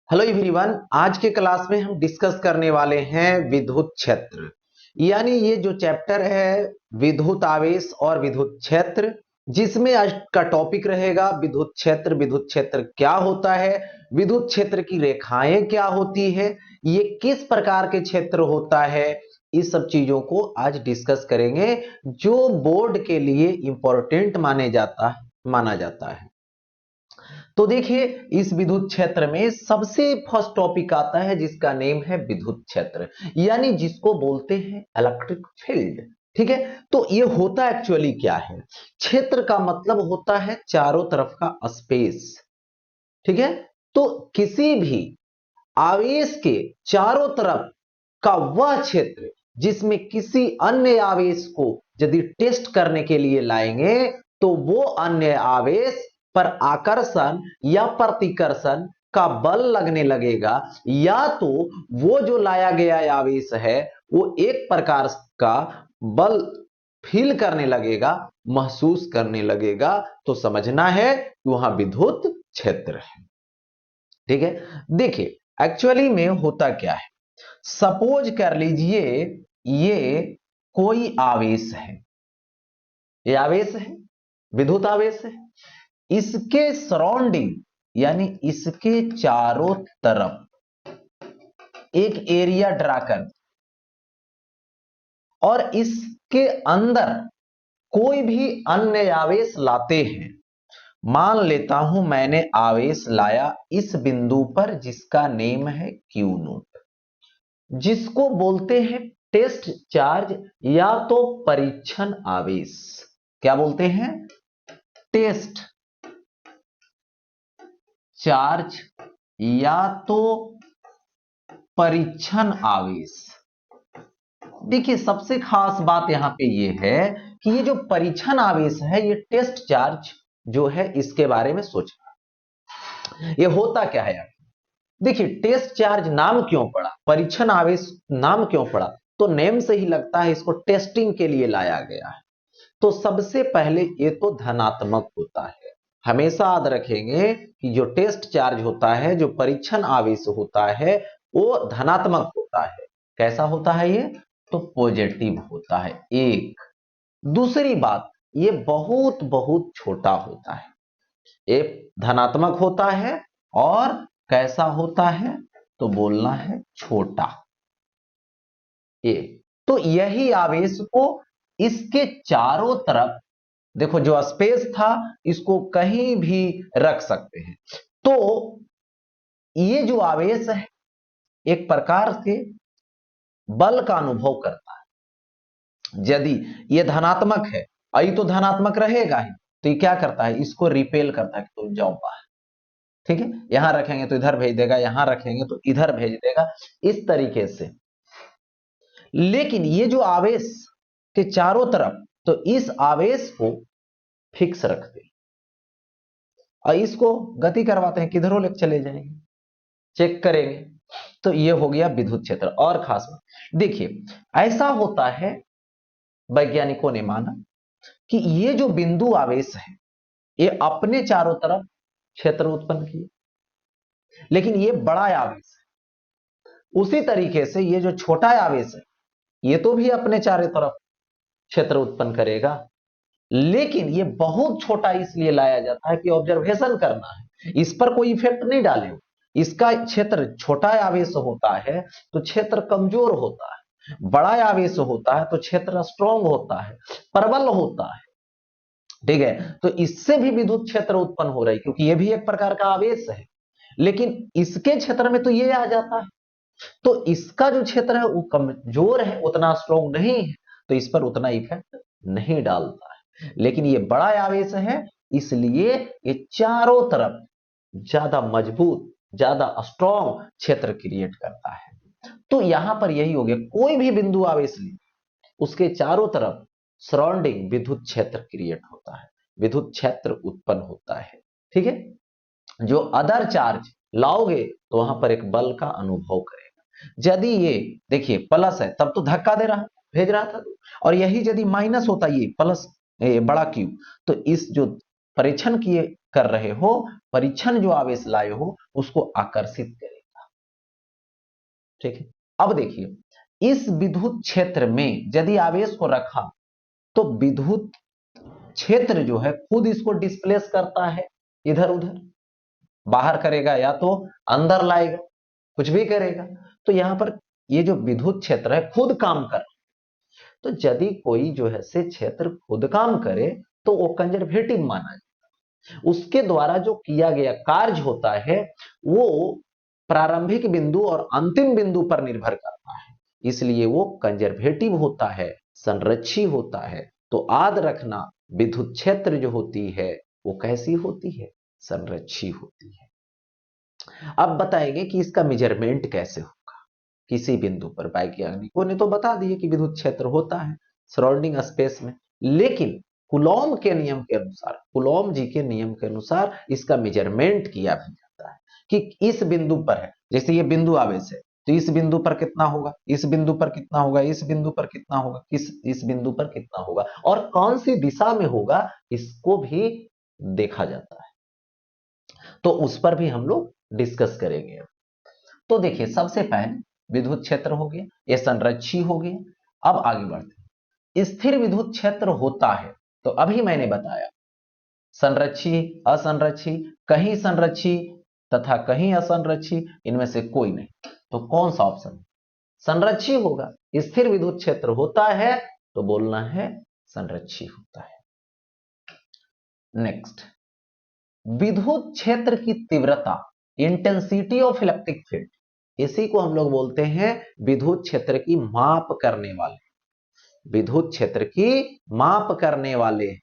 Hello everyone. आज के class में हम डिस्कस करने वाले हैं विद्युत क्षेत्र, यानी ये जो चैप्टर है विद्युत आवेश और विद्युत क्षेत्र, जिसमें आज का टॉपिक रहेगा विद्युत क्षेत्र। विद्युत क्षेत्र क्या होता है, विद्युत क्षेत्र की रेखाएं क्या होती है, ये किस प्रकार के क्षेत्र होता है, इस सब चीजों को आज डिस्कस करेंगे जो बोर्ड के लिए इंपॉर्टेंट माना जाता है। तो देखिए, इस विद्युत क्षेत्र में सबसे फर्स्ट टॉपिक आता है जिसका नेम है विद्युत क्षेत्र, यानी जिसको बोलते हैं इलेक्ट्रिक फील्ड। ठीक है, तो ये होता एक्चुअली क्या है। क्षेत्र का मतलब होता है चारों तरफ का स्पेस। ठीक है, तो किसी भी आवेश के चारों तरफ का वह क्षेत्र जिसमें किसी अन्य आवेश को यदि टेस्ट करने के लिए लाएंगे तो वो अन्य आवेश पर आकर्षण या प्रतिकर्षण का बल लगने लगेगा, या तो वो जो लाया गया आवेश है वो एक प्रकार का बल फील करने लगेगा, महसूस करने लगेगा। तो समझना है कि वहां विद्युत क्षेत्र है। ठीक है, देखिए एक्चुअली में होता क्या है। सपोज कर लीजिए ये कोई आवेश है, ये आवेश है, विद्युत आवेश है। इसके सराउंडिंग यानी इसके चारों तरफ एक एरिया ड्रा कर, और इसके अंदर कोई भी अन्य आवेश लाते हैं। मान लेता हूं मैंने आवेश लाया इस बिंदु पर जिसका नेम है क्यू नोट, जिसको बोलते हैं टेस्ट चार्ज या तो परीक्षण आवेश। क्या बोलते हैं? टेस्ट चार्ज या तो परीक्षण आवेश। देखिए, सबसे खास बात यहां पे ये है कि ये जो परीक्षण आवेश है, ये टेस्ट चार्ज जो है इसके बारे में सोचना। ये होता क्या है यार? देखिए, टेस्ट चार्ज नाम क्यों पड़ा, परीक्षण आवेश नाम क्यों पड़ा, तो नेम से ही लगता है इसको टेस्टिंग के लिए लाया गया है। तो सबसे पहले ये तो धनात्मक होता है। हमेशा याद रखेंगे कि जो टेस्ट चार्ज होता है, जो परीक्षण आवेश होता है, वो धनात्मक होता है। कैसा होता है ये? तो पॉजिटिव होता है। एक दूसरी बात, ये बहुत बहुत छोटा होता है। ये धनात्मक होता है और कैसा होता है? तो बोलना है छोटा। ये तो यही आवेश को इसके चारों तरफ, देखो जो स्पेस था इसको कहीं भी रख सकते हैं। तो ये जो आवेश है एक प्रकार से बल का अनुभव करता है। यदि ये धनात्मक है, आई तो धनात्मक रहेगा ही, तो ये क्या करता है? इसको रिपेल करता है कि तुम जाओ बाहर। ठीक है, यहां रखेंगे तो इधर भेज देगा, यहां रखेंगे तो इधर भेज देगा, इस तरीके से। लेकिन ये जो आवेश के चारों तरफ, तो इस आवेश को फिक्स रखते हैं और इसको गति करवाते हैं, किधरों लेकर चले जाएंगे, चेक करेंगे। तो ये हो गया विद्युत क्षेत्र। और खास बात देखिए, ऐसा होता है, वैज्ञानिकों ने माना कि ये जो बिंदु आवेश है ये अपने चारों तरफ क्षेत्र उत्पन्न किए, लेकिन ये बड़ा आवेश है। उसी तरीके से ये जो छोटा आवेश है ये तो भी अपने चारों तरफ क्षेत्र उत्पन्न करेगा, लेकिन ये बहुत छोटा इसलिए लाया जाता है कि ऑब्जर्वेशन करना है, इस पर कोई इफेक्ट नहीं डाले। इसका क्षेत्र छोटा आवेश होता है तो क्षेत्र कमजोर होता है, बड़ा आवेश होता है तो क्षेत्र स्ट्रांग होता है, प्रबल होता है। ठीक है, तो इससे भी विद्युत क्षेत्र उत्पन्न हो रहा है क्योंकि ये भी एक प्रकार का आवेश है, लेकिन इसके क्षेत्र में तो ये आ जाता है। तो इसका जो क्षेत्र है वो कमजोर है, उतना स्ट्रांग नहीं है, तो इस पर उतना इफेक्ट नहीं डालता है। लेकिन ये बड़ा आवेश है, इसलिए ये चारों तरफ ज्यादा मजबूत, ज्यादा स्ट्रांग क्षेत्र क्रिएट करता है। तो यहां पर यही हो गया, कोई भी बिंदु आवेश लीजिए, उसके चारों तरफ सराउंडिंग विद्युत क्षेत्र क्रिएट होता है, विद्युत क्षेत्र उत्पन्न होता है। ठीक है, जो अदर चार्ज लाओगे तो वहां पर एक बल का अनुभव करेगा। यदि ये देखिए प्लस है तब तो धक्का दे रहा, भेज रहा था, और यही यदि माइनस होता, ये प्लस, ये बड़ा क्यू, तो इस जो परीक्षण किए कर रहे हो, परीक्षण जो आवेश लाए हो उसको आकर्षित करेगा। ठीक है। अब देखिए इस विद्युत क्षेत्र में यदि आवेश को रखा तो विद्युत क्षेत्र जो है खुद इसको डिस्प्लेस करता है, इधर उधर बाहर करेगा या तो अंदर लाएगा, कुछ भी करेगा। तो यहां पर ये जो विद्युत क्षेत्र है खुद काम कर, तो यदि कोई जो है से क्षेत्र खुद काम करे तो वो कंजर्वेटिव माना जाए। उसके द्वारा जो किया गया कार्य होता है वो प्रारंभिक बिंदु और अंतिम बिंदु पर निर्भर करता है, इसलिए वो कंजर्वेटिव होता है, संरक्षी होता है। तो याद रखना विद्युत क्षेत्र जो होती है वो कैसी होती है, संरक्षी होती है। अब बताएंगे कि इसका मेजरमेंट कैसे होगा किसी बिंदु पर। वैज्ञानिकों ने तो बता दिए कि विद्युत क्षेत्र होता है सराउंडिंग स्पेस में, लेकिन कूलॉम के नियम के अनुसार, कूलॉम जी के नियम के अनुसार इसका मेजरमेंट किया भी जाता है कि इस बिंदु पर है, जैसे ये बिंदु आवेश है तो इस बिंदु पर कितना होगा, इस बिंदु पर कितना होगा, इस बिंदु पर कितना होगा, इस बिंदु पर कितना होगा, और कौन सी दिशा में होगा इसको भी देखा जाता है। तो उस पर भी हम लोग डिस्कस करेंगे। तो देखिए सबसे पहले विद्युत क्षेत्र हो गया, ये संरक्षी हो गया। अब आगे बढ़ते, स्थिर विद्युत क्षेत्र होता है तो अभी मैंने बताया संरक्षी, असंरक्षी, कहीं संरक्षी तथा कहीं असंरक्षी, इनमें से कोई नहीं। तो कौन सा ऑप्शन संरक्षी होगा? स्थिर विद्युत क्षेत्र होता है तो बोलना है संरक्षी होता है। नेक्स्ट, विद्युत क्षेत्र की तीव्रता, इंटेंसिटी ऑफ इलेक्ट्रिक फील्ड, इसी को हम लोग बोलते हैं विद्युत क्षेत्र की माप करने वाले, विद्युत क्षेत्र की माप करने वाले।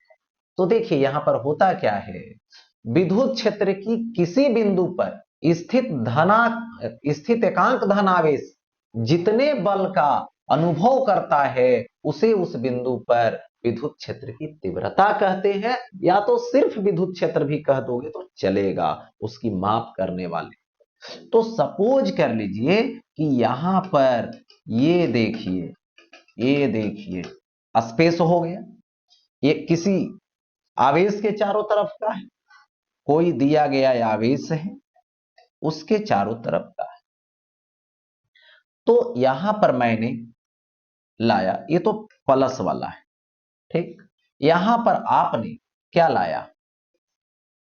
तो देखिए यहां पर होता क्या है, विद्युत क्षेत्र की किसी बिंदु पर स्थित एकांक धनावेश जितने बल का अनुभव करता है उसे उस बिंदु पर विद्युत क्षेत्र की तीव्रता कहते हैं, या तो सिर्फ विद्युत क्षेत्र भी कह दोगे तो चलेगा, उसकी माप करने वाले। तो सपोज कर लीजिए कि यहां पर ये देखिए स्पेस हो गया, ये किसी आवेश के चारों तरफ का है, कोई दिया गया आवेश है उसके चारों तरफ का है। तो यहां पर मैंने लाया, ये तो प्लस वाला है, ठीक। यहां पर आपने क्या लाया,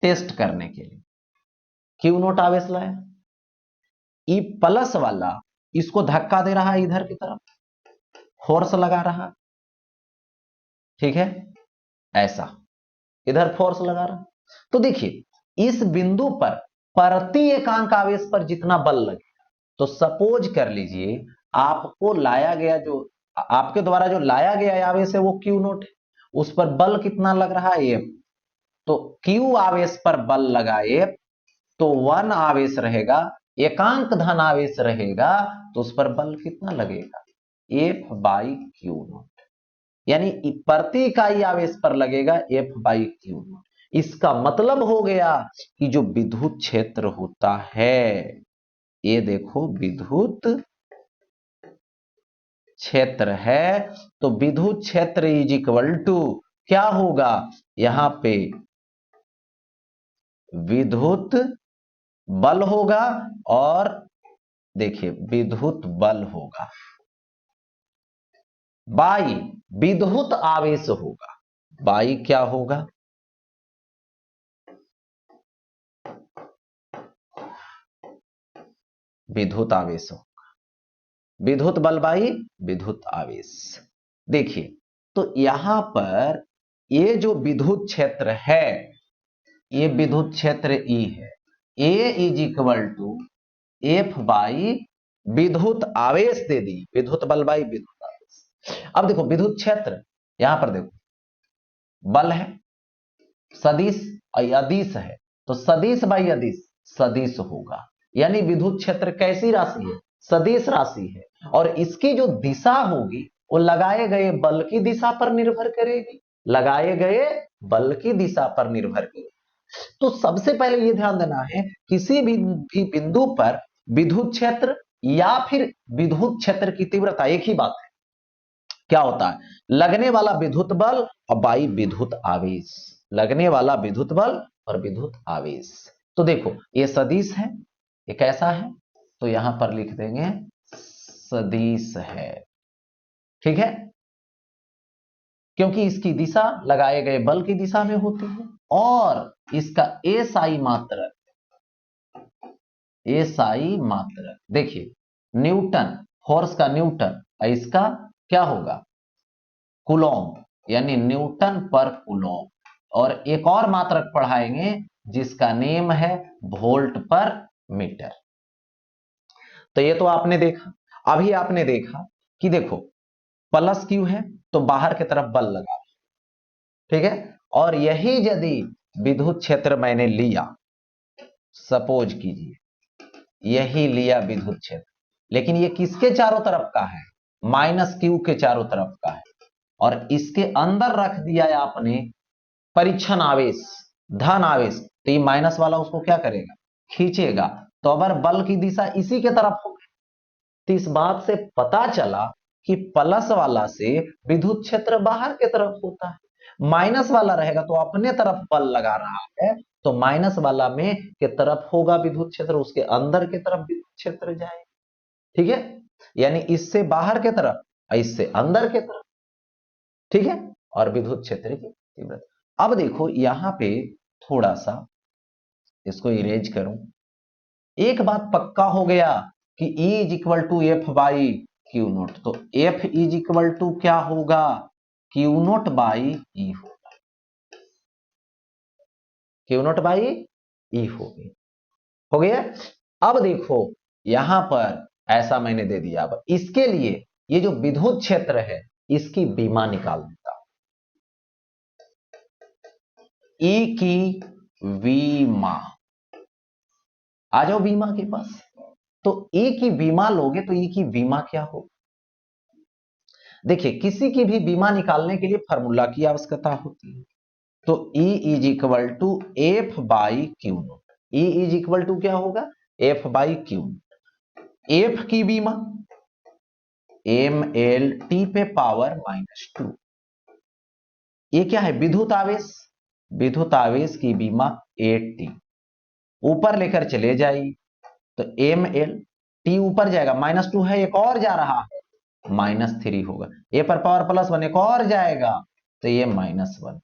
टेस्ट करने के लिए क्यू नोट आवेश लाया। ई प्लस वाला इसको धक्का दे रहा है इधर की तरफ, फोर्स लगा रहा, ठीक है, ऐसा इधर फोर्स लगा रहा। तो देखिए इस बिंदु पर प्रति एकांक आवेश पर जितना बल लगेगा, तो सपोज कर लीजिए आपको लाया गया जो आपके द्वारा जो लाया गया आवेश है वो क्यू नोट है, उस पर बल कितना लग रहा है एफ। तो क्यू आवेश पर बल लगा एफ, तो 1 आवेश रहेगा, एकांक धन आवेश रहेगा, तो उस पर बल कितना लगेगा, एफ बाई क्यू नोट, यानी प्रति इकाई आवेश पर लगेगा एफ बाई क्यू नोट। इसका मतलब हो गया कि जो विद्युत क्षेत्र होता है, ये देखो विद्युत क्षेत्र है, तो विद्युत क्षेत्र इज इक्वल टू क्या होगा, यहां पे विद्युत बल होगा, और देखिए विद्युत बल होगा बाई विद्युत आवेश होगा, बाई क्या होगा, विद्युत आवेश होगा, विद्युत बल बाई विद्युत आवेश। देखिए तो यहां पर ये जो विद्युत क्षेत्र है, ये विद्युत क्षेत्र ई है, A is equal to F by विद्युत आवेश दे दी, विद्युत बल बाई विद्युत आवेश। अब देखो विद्युत क्षेत्र, यहां पर देखो बल है, सदिश और अदिश है, तो सदिश बाई अदिश सदिश होगा, यानी विद्युत क्षेत्र कैसी राशि है, सदिश राशि है, और इसकी जो दिशा होगी वो लगाए गए बल की दिशा पर निर्भर करेगी, लगाए गए बल की दिशा पर निर्भर करेगी। तो सबसे पहले ये ध्यान देना है किसी भी बिंदु पर विद्युत क्षेत्र या फिर विद्युत क्षेत्र की तीव्रता एक ही बात है, क्या होता है, लगने वाला विद्युत बल और बाई विद्युत आवेश, लगने वाला विद्युत बल और विद्युत आवेश। तो देखो ये सदिश है, ये कैसा है, तो यहां पर लिख देंगे सदिश है। ठीक है, क्योंकि इसकी दिशा लगाए गए बल की दिशा में होती है और इसका एसआई मात्रक, एसआई मात्रक देखिए न्यूटन, फोर्स का न्यूटन, इसका क्या होगा कूलॉम, यानी न्यूटन पर कूलॉम। और एक और मात्रक पढ़ाएंगे जिसका नेम है वोल्ट पर मीटर। तो ये तो आपने देखा। अभी आपने देखा कि देखो प्लस क्यू है तो बाहर की तरफ बल लगा, ठीक है, और यही यदि विद्युत क्षेत्र मैंने लिया, सपोज कीजिए यही लिया विद्युत क्षेत्र, लेकिन ये किसके चारों तरफ का है, माइनस क्यू के चारों तरफ का है, और इसके अंदर रख दिया है आपने परीक्षण आवेश, धन आवेश, तो ये माइनस वाला उसको क्या करेगा, खींचेगा। तो अगर बल की दिशा इसी के तरफ होगी, तो इस बात से पता चला कि प्लस वाला से विद्युत क्षेत्र बाहर की तरफ होता है, माइनस वाला रहेगा तो अपने तरफ बल लगा रहा है, तो माइनस वाला में के तरफ होगा विद्युत क्षेत्र, उसके अंदर की तरफ विद्युत क्षेत्र जाएगा। ठीक है, यानी इससे बाहर की तरफ, इससे अंदर की तरफ। ठीक है, और विद्युत क्षेत्र की तीव्रता। अब देखो यहां पे थोड़ा सा इसको इरेज करूं, एक बात पक्का हो गया कि E is equal to F by Q naught, तो F इज इक्वल टू क्या होगा, क्यू नोट बाई ई होगा, क्यू नोट बाई ई हो गया। अब देखो यहां पर ऐसा मैंने दे दिया, अब इसके लिए ये जो विद्युत क्षेत्र है इसकी बीमा निकाल देता हूं, ई की बीमा, आ जाओ बीमा के पास। तो ई की बीमा लोगे तो ई की बीमा क्या हो, देखिए किसी की भी बीमा निकालने के लिए फार्मूला की आवश्यकता होती है। तो E is equal to F by Q naught, E is equal to क्या होगा, F by Q naught. F की बीमा एम एल टी पे पावर -2, ये क्या है विद्युत आवेश, विद्युत आवेश की बीमा 8T, ऊपर लेकर चले जाइए तो एम एल टी ऊपर जाएगा, -2 है एक और जा रहा है, -3 होगा, ए पर पावर +1 एक और जाएगा तो ये -1,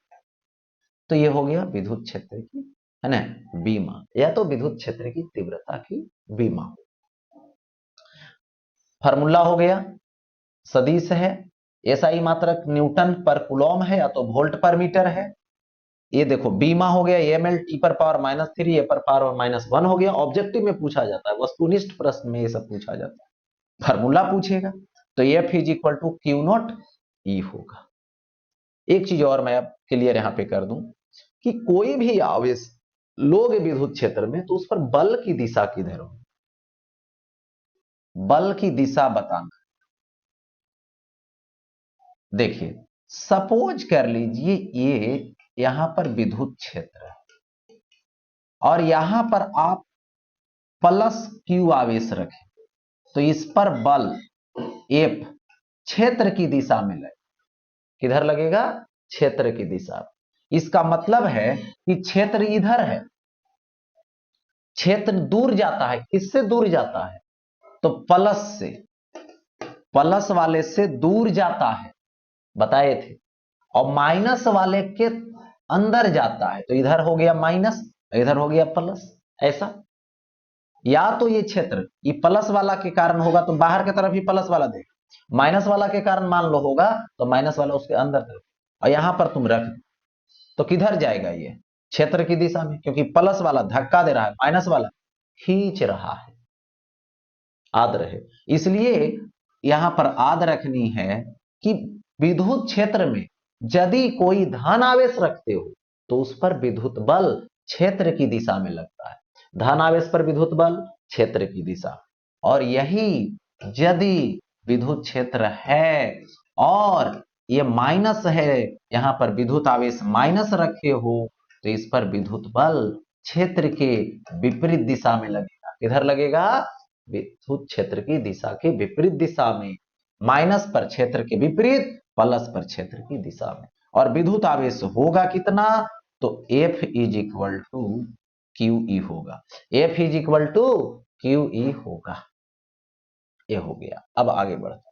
तो ये हो गया विद्युत क्षेत्र की, है ना, बीमा, या तो विद्युत क्षेत्र की तीव्रता की बीमा। फार्मूला हो गया, सदिश है, एसआई मात्रक न्यूटन पर कूलॉम है या तो वोल्ट पर मीटर है। ये देखो बीमा हो गया एम एल टी पर पावर -3, ए पर पावर -1 हो गया। ऑब्जेक्टिव में पूछा जाता है, वस्तुनिष्ठ प्रश्न में ये सब पूछा जाता है, फार्मूला पूछेगा तो F is equal to q naught E होगा। एक चीज और मैं अब क्लियर यहां पे कर दूं कि कोई भी आवेश लोगे विद्युत क्षेत्र में तो उस पर बल की दिशा किधर हो, बल की दिशा बताना। देखिए सपोज कर लीजिए ये यहां पर विद्युत क्षेत्र है और यहां पर आप +Q आवेश रखें, तो इस पर बल F क्षेत्र की दिशा में लगे, किधर लगेगा, क्षेत्र की दिशा। इसका मतलब है कि क्षेत्र इधर है, क्षेत्र दूर जाता है, किससे दूर जाता है, तो प्लस से, प्लस वाले से दूर जाता है, बताए थे, और माइनस वाले के अंदर जाता है, तो इधर हो गया माइनस, इधर हो गया प्लस, ऐसा। या तो ये क्षेत्र ये प्लस वाला के कारण होगा तो बाहर की तरफ ही प्लस वाला देगा, माइनस वाला के कारण मान लो होगा तो माइनस वाला उसके अंदर तरफ, और यहां पर तुम रख दो तो किधर जाएगा, ये क्षेत्र की दिशा में, क्योंकि प्लस वाला धक्का दे रहा है, माइनस वाला खींच रहा है। आद रहे, इसलिए यहां पर आद रखनी है कि विद्युत क्षेत्र में यदि कोई धन आवेश रखते हो तो उस पर विद्युत बल क्षेत्र की दिशा में लगता है, धन आवेश पर विद्युत बल क्षेत्र की दिशा। और यही यदि विद्युत क्षेत्र है और ये माइनस है, यहां पर विद्युत आवेश माइनस रखे हो तो इस पर विद्युत बल क्षेत्र के विपरीत दिशा में लगेगा, किधर लगेगा, विद्युत क्षेत्र की दिशा के विपरीत दिशा में, माइनस पर क्षेत्र के विपरीत, प्लस पर क्षेत्र की दिशा में। और विद्युत आवेश होगा कितना, तो F is equal to Q E होगा, F is equal to Q E होगा। ये हो गया। अब आगे बढ़ते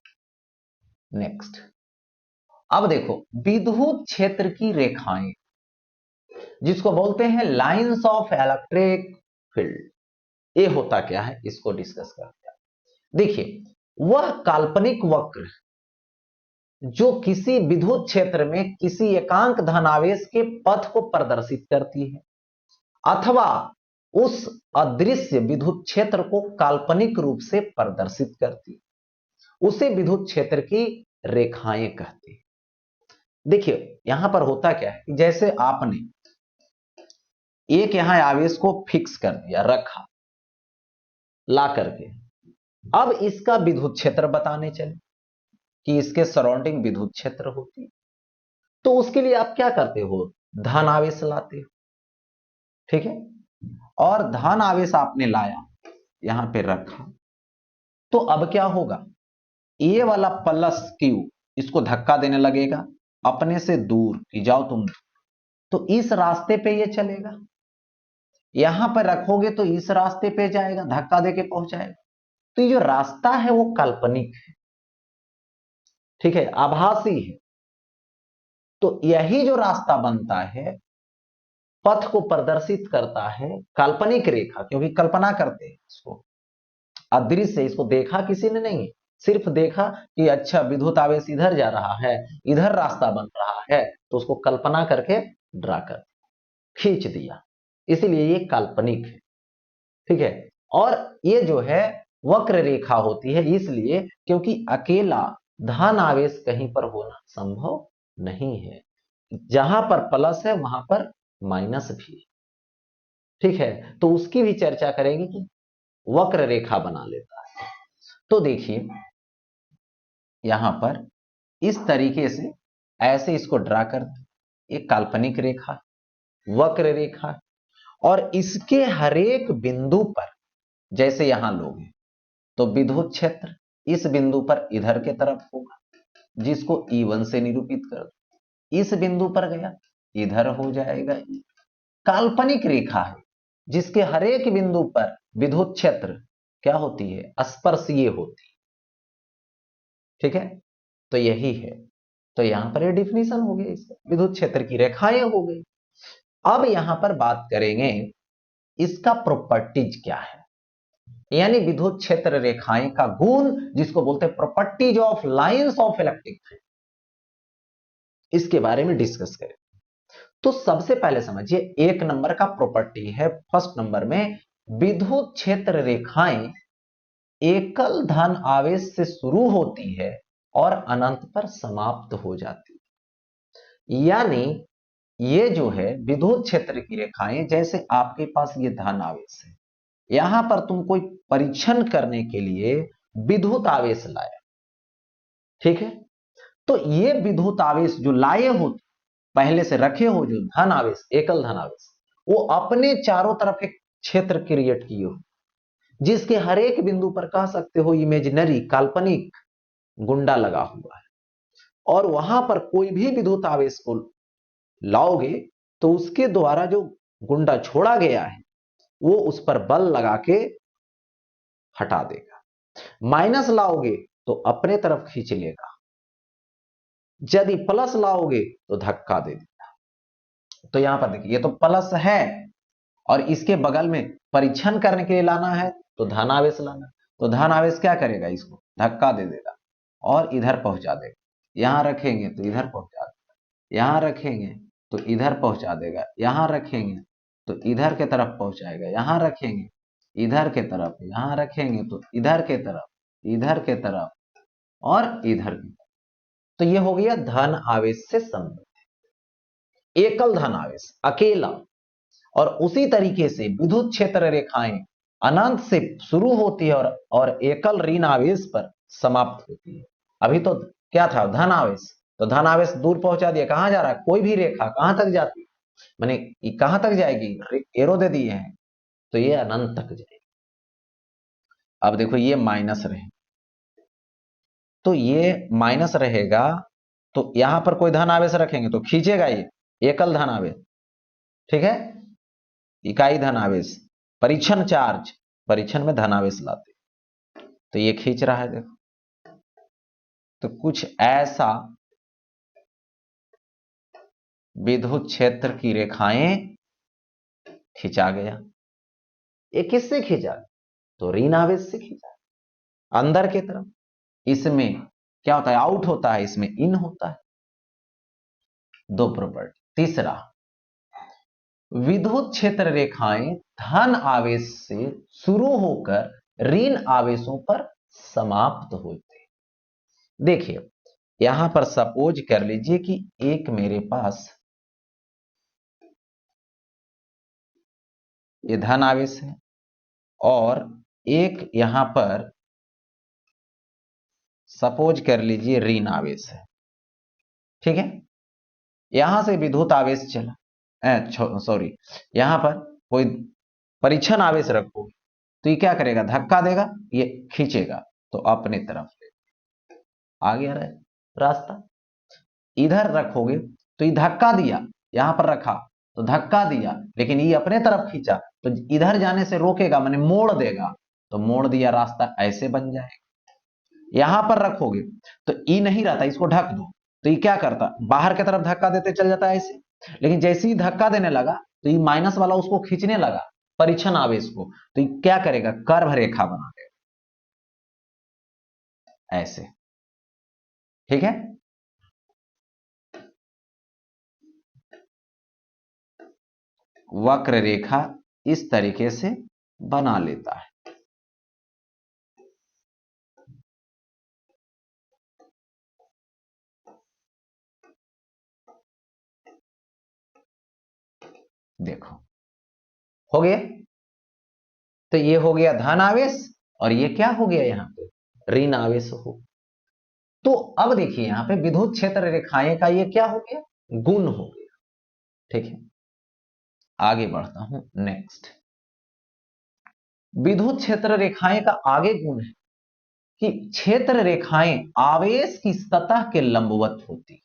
नेक्स्ट। अब देखो विद्युत क्षेत्र की रेखाएं जिसको बोलते हैं लाइंस ऑफ इलेक्ट्रिक फील्ड, ये होता क्या है इसको डिस्कस करते हैं। देखिए वह काल्पनिक वक्र जो किसी विद्युत क्षेत्र में किसी एकांक धनावेश के पथ को प्रदर्शित करती है अथवा उस अदृश्य विद्युत क्षेत्र को काल्पनिक रूप से प्रदर्शित करती है, उसे विद्युत क्षेत्र की रेखाएं कहते हैं। देखिए यहां पर होता क्या है कि जैसे आपने एक यहां आवेश को फिक्स कर दिया, रखा ला करके, अब इसका विद्युत क्षेत्र बताने चले कि इसके सराउंडिंग विद्युत क्षेत्र होती है, तो उसके लिए आप क्या करते हो, धन आवेश लाते हो, ठीक है। और धन आवेश आपने लाया, यहां पे रखा, तो अब क्या होगा, ये वाला प्लस क्यू इसको धक्का देने लगेगा, अपने से दूर कि जाओ तुम, तो इस रास्ते पे ये चलेगा, यहां पर रखोगे तो इस रास्ते पे जाएगा, धक्का देके पहुंचाएगा। तो ये जो रास्ता है वो काल्पनिक है, ठीक है, आभासी है। तो यही जो रास्ता बनता है, पथ को प्रदर्शित करता है, काल्पनिक रेखा, क्योंकि कल्पना करते हैं इसको, अदृश्य, इसको देखा किसी ने नहीं, सिर्फ देखा कि अच्छा विद्युत आवेश इधर जा रहा है, इधर रास्ता बन रहा है, तो उसको कल्पना करके ड्रा कर खींच दिया, इसीलिए ये काल्पनिक है, ठीक है। और ये जो है वक्र रेखा होती है इसलिए क्योंकि अकेला धन आवेश कहीं पर होना संभव नहीं है, जहां पर प्लस है वहां पर माइनस भी, ठीक है। तो उसकी भी चर्चा करेंगे कि वक्र रेखा बना लेता है। तो देखिए यहां पर इस तरीके से ऐसे इसको ड्रा कर, एक काल्पनिक रेखा, वक्र रेखा, और इसके हरेक बिंदु पर जैसे यहां लोगे तो विद्युत क्षेत्र इस बिंदु पर इधर के तरफ होगा, जिसको E1 से निरूपित कर दो, इस बिंदु पर गया इधर हो जाएगा। काल्पनिक रेखा है जिसके हरेक बिंदु पर विद्युत क्षेत्र क्या होती है, स्पर्शीय होती, ठीक है। तो यही है, तो यहां पर ये डिफिनीशन हो गया, इसका विद्युत क्षेत्र की रेखाएं हो गई। अब यहां पर बात करेंगे इसका प्रॉपर्टीज क्या है, यानी विद्युत क्षेत्र रेखाएं का गुण जिसको बोलते हैं properties of lines of electric field, इसके बारे में डिस्कस करें। तो सबसे पहले समझिए एक नंबर का प्रॉपर्टी है, फर्स्ट नंबर में, विद्युत क्षेत्र रेखाएं एकल धन आवेश से शुरू होती है और अनंत पर समाप्त हो जाती है। यानी ये जो है विद्युत क्षेत्र की रेखाएं, जैसे आपके पास ये धन आवेश है, यहां पर तुम कोई परीक्षण करने के लिए विद्युत आवेश लाया, ठीक है। तो ये विद्युत आवेश जो लाए हो, पहले से रखे हो जो धन आवेश, एकल धन आवेश, वो अपने चारों तरफ एक क्षेत्र क्रिएट किए हो, जिसके हर एक बिंदु पर कह सकते हो इमेजिनरी, काल्पनिक गुंडा लगा हुआ है, और वहां पर कोई भी विद्युत आवेश को लाओगे तो उसके द्वारा जो गुंडा छोड़ा गया है वो उस पर बल लगा के हटा देगा। माइनस लाओगे तो अपने तरफ खींच लेगा, यदि प्लस लाओगे तो धक्का दे देगा। तो यहां पर देखिए ये तो प्लस है, और इसके बगल में परीक्षण करने के लिए लाना है तो धन आवेश लाना, तो धन आवेश क्या करेगा, इसको धक्का दे देगा और इधर पहुंचा देगा, यहां रखेंगे तो इधर पहुंचा देगा, यहां रखेंगे तो इधर पहुंचा देगा, यहां रखेंगे तो इधर के तरफ पहुंचाएगा, यहां रखेंगे इधर के तरफ, यहां रखेंगे तो इधर के तरफ, इधर के तरफ और इधर की तरफ। तो ये हो गया धन आवेश से संबंधित एकल धन आवेश, अकेला। और उसी तरीके से विद्युत क्षेत्र रेखाएं अनंत से शुरू होती है और एकल ऋण आवेश पर समाप्त होती है। अभी तो क्या था, धन आवेश, तो धन आवेश दूर पहुंचा दिया, कहां जा रहा है, कोई भी रेखा कहां तक जाती है, माने कहां तक जाएगी, एरो दे दिए हैं तो ये अनंत तक जाएगी। अब देखो ये माइनस रहे, तो ये माइनस रहेगा, तो यहां पर कोई धन आवेश रखेंगे तो खींचेगा ये एकल धन आवेश, ठीक है, इकाई धन आवेश, परीक्षण चार्ज, परीक्षण में धन आवेश लाते, तो ये खींच रहा है, देखो। तो कुछ ऐसा विद्युत क्षेत्र की रेखाएं खींचा गया। ये किससे खींचा? तो ऋण आवेश से खींचा, अंदर की तरफ। इसमें क्या होता है? आउट होता है, इसमें इन होता है। दो प्रॉपर्टी। तीसरा, विद्युत क्षेत्र रेखाएं धन आवेश से शुरू होकर ऋण आवेशों पर समाप्त होते हैं। देखिए, यहां पर सपोज कर लीजिए कि एक मेरे पास ये धन आवेश है और एक यहां पर सपोज कर लीजिए ऋण आवेश है, ठीक है। यहां से विद्युत आवेश चला, सॉरी, यहां पर कोई परीक्षण आवेश रखोगे तो ये क्या करेगा? धक्का देगा, ये खींचेगा तो अपने तरफ ले आ गया रास्ता। इधर रखोगे तो ये धक्का दिया, यहां पर रखा तो धक्का दिया, लेकिन ये अपने तरफ खींचा तो इधर जाने से रोकेगा, माने मोड़ देगा, तो मोड़ दिया, रास्ता ऐसे बन जाएगा। यहां पर रखोगे तो ई नहीं रहता, इसको ढक दो तो ये क्या करता? बाहर की तरफ धक्का देते चल जाता है ऐसे। लेकिन जैसे ही धक्का देने लगा तो ये माइनस वाला उसको खींचने लगा, परीक्षण आवेश को, तो ये क्या करेगा? कर्व रेखा बना देगा ऐसे, ठीक है। वक्र रेखा इस तरीके से बना लेता है। देखो, हो गया। तो ये हो गया धन आवेश और ये क्या हो गया? यहां पे ऋण आवेश हो। तो अब देखिए, यहां पे विद्युत क्षेत्र रेखाएं का ये क्या हो गया? गुण हो गया, ठीक है। आगे बढ़ता हूं, नेक्स्ट। विद्युत क्षेत्र रेखाएं का आगे गुण है कि क्षेत्र रेखाएं आवेश की सतह के लंबवत होती है।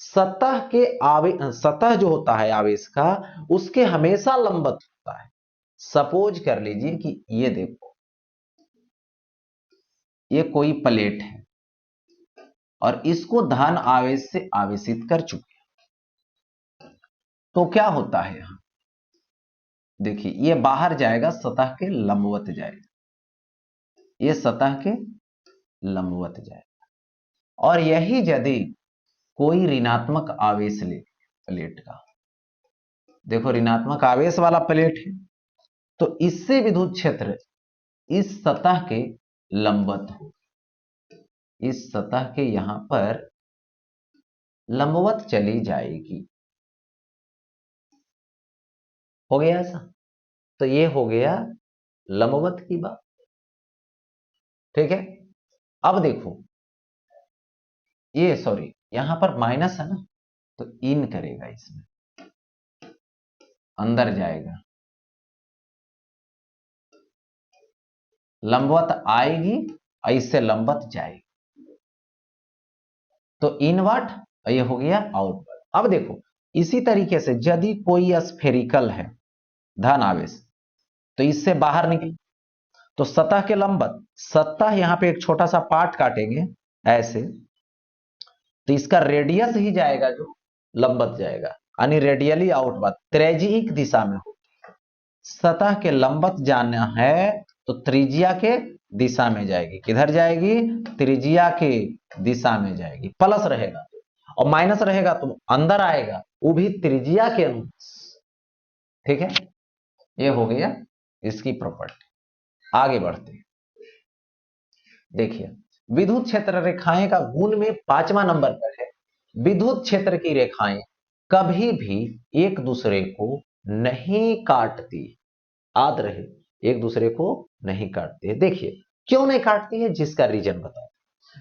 सतह जो होता है आवेश का, उसके हमेशा लंबवत होता है। सपोज कर लीजिए कि ये देखो, ये कोई प्लेट है और इसको धन आवेश से आवेशित कर चुके हैं। तो क्या होता है? यहां देखिए, ये बाहर जाएगा, सतह के लंबवत जाएगा, ये सतह के लंबवत जाएगा। और यही यदि कोई ऋणात्मक आवेश ले प्लेट का, देखो ऋणात्मक आवेश वाला प्लेट है, तो इससे विद्युत क्षेत्र इस सतह के लंबवत हो, इस सतह के यहां पर लंबवत चली जाएगी। हो गया ऐसा? तो ये हो गया लंबवत की बात, ठीक है। अब देखो, ये सॉरी, यहां पर माइनस है ना, तो इन करेगा, इसमें अंदर जाएगा, लंबवत आएगी और इससे लंबवत जाएगी, तो इनवर्ट, ये हो गया आउटवर्ट। अब देखो, इसी तरीके से यदि कोई स्फेरिकल है धन आवेश, तो इससे बाहर निकले तो सतह के लंबवत, सतह यहां पे एक छोटा सा पार्ट काटेंगे ऐसे, तो इसका रेडियस ही जाएगा जो लंबवत जाएगा, यानी रेडियली आउटवर्ड, त्रिज्यिक दिशा में हो। सतह के लंबवत जाना है तो त्रिज्या के दिशा में जाएगी। किधर जाएगी? त्रिज्या के दिशा में जाएगी। प्लस रहेगा और माइनस रहेगा तो अंदर आएगा, वो भी त्रिज्या के अनुसार, ठीक है। ये हो गया इसकी प्रॉपर्टी। आगे बढ़ते हैं, देखिए विद्युत क्षेत्र रेखाएं का गुण में 5वां नंबर पर है, विद्युत क्षेत्र की रेखाएं कभी भी एक दूसरे को नहीं काटती। याद रहे, एक दूसरे को नहीं काटती है। देखिए क्यों नहीं काटती है, जिसका रीजन बताओ।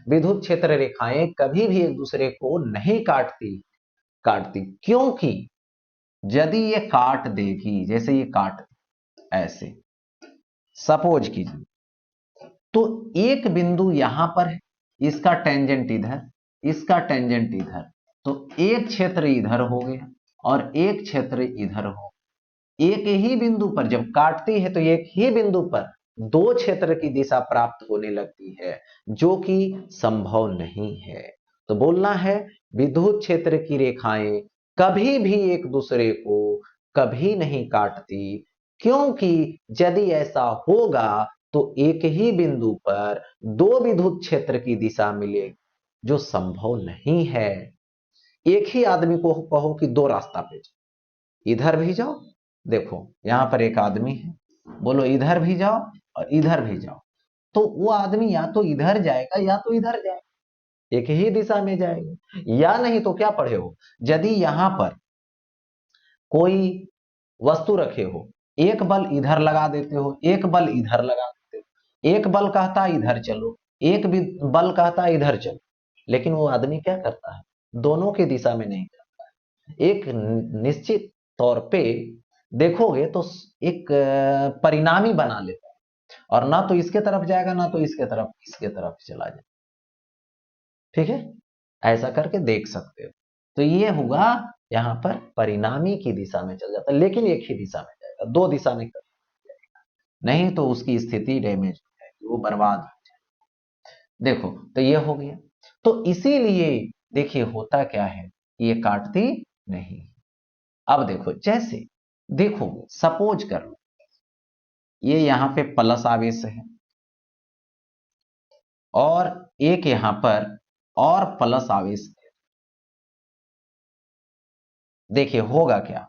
विद्युत क्षेत्र रेखाएं कभी भी एक दूसरे को नहीं काटती क्योंकि यदि ये काट देगी, जैसे ये काट ऐसे सपोज कीजिए, तो एक बिंदु यहां पर है, इसका टेंजेंट इधर, इसका टेंजेंट इधर, तो एक क्षेत्र इधर हो गया और एक क्षेत्र इधर हो। एक ही बिंदु पर जब काटती है तो एक ही बिंदु पर दो क्षेत्र की दिशा प्राप्त होने लगती है, जो कि संभव नहीं है। तो बोलना है विद्युत क्षेत्र की रेखाएं कभी भी एक दूसरे को कभी नहीं काटती, क्योंकि यदि ऐसा होगा तो एक ही बिंदु पर दो विद्युत क्षेत्र की दिशा मिलेगी, जो संभव नहीं है। एक ही आदमी को कहो कि दो रास्ता पे जाओ, इधर भी जाओ, देखो यहां पर एक आदमी है, बोलो इधर भी जाओ और इधर भी जाओ, तो वो आदमी या तो इधर जाएगा या तो इधर जाएगा, एक ही दिशा में जाएगा। या नहीं तो क्या पढ़े हो, यदि यहां पर कोई वस्तु रखे हो, एक बल इधर लगा देते हो, एक बल इधर लगा देते हो, एक बल कहता है इधर चलो, एक भी बल कहता है इधर चलो, लेकिन वो आदमी क्या करता है, दोनों की दिशा में नहीं करता है। एक निश्चित तौर पे देखोगे तो एक परिणामी बना लेता है, और ना तो इसके तरफ जाएगा ना तो इसके तरफ चला जाए। ठीक है, ऐसा करके देख सकते हो। तो ये हुआ यहां पर परिणामी की दिशा में चल जाता है, लेकिन एक ही दिशा में जाएगा, दो दिशा में कर जाएगा, नहीं तो उसकी स्थिति डैमेज हो जाएगी, वो बर्बाद हो जाएगी। देखो तो ये हो गया। तो इसीलिए देखिए होता क्या है, ये काटती नहीं। अब देखो जैसे देखो सपोज कर लो ये यहां पे प्लस आवेश है और एक यहां पर और प्लस आवेश है। देखिए होगा क्या,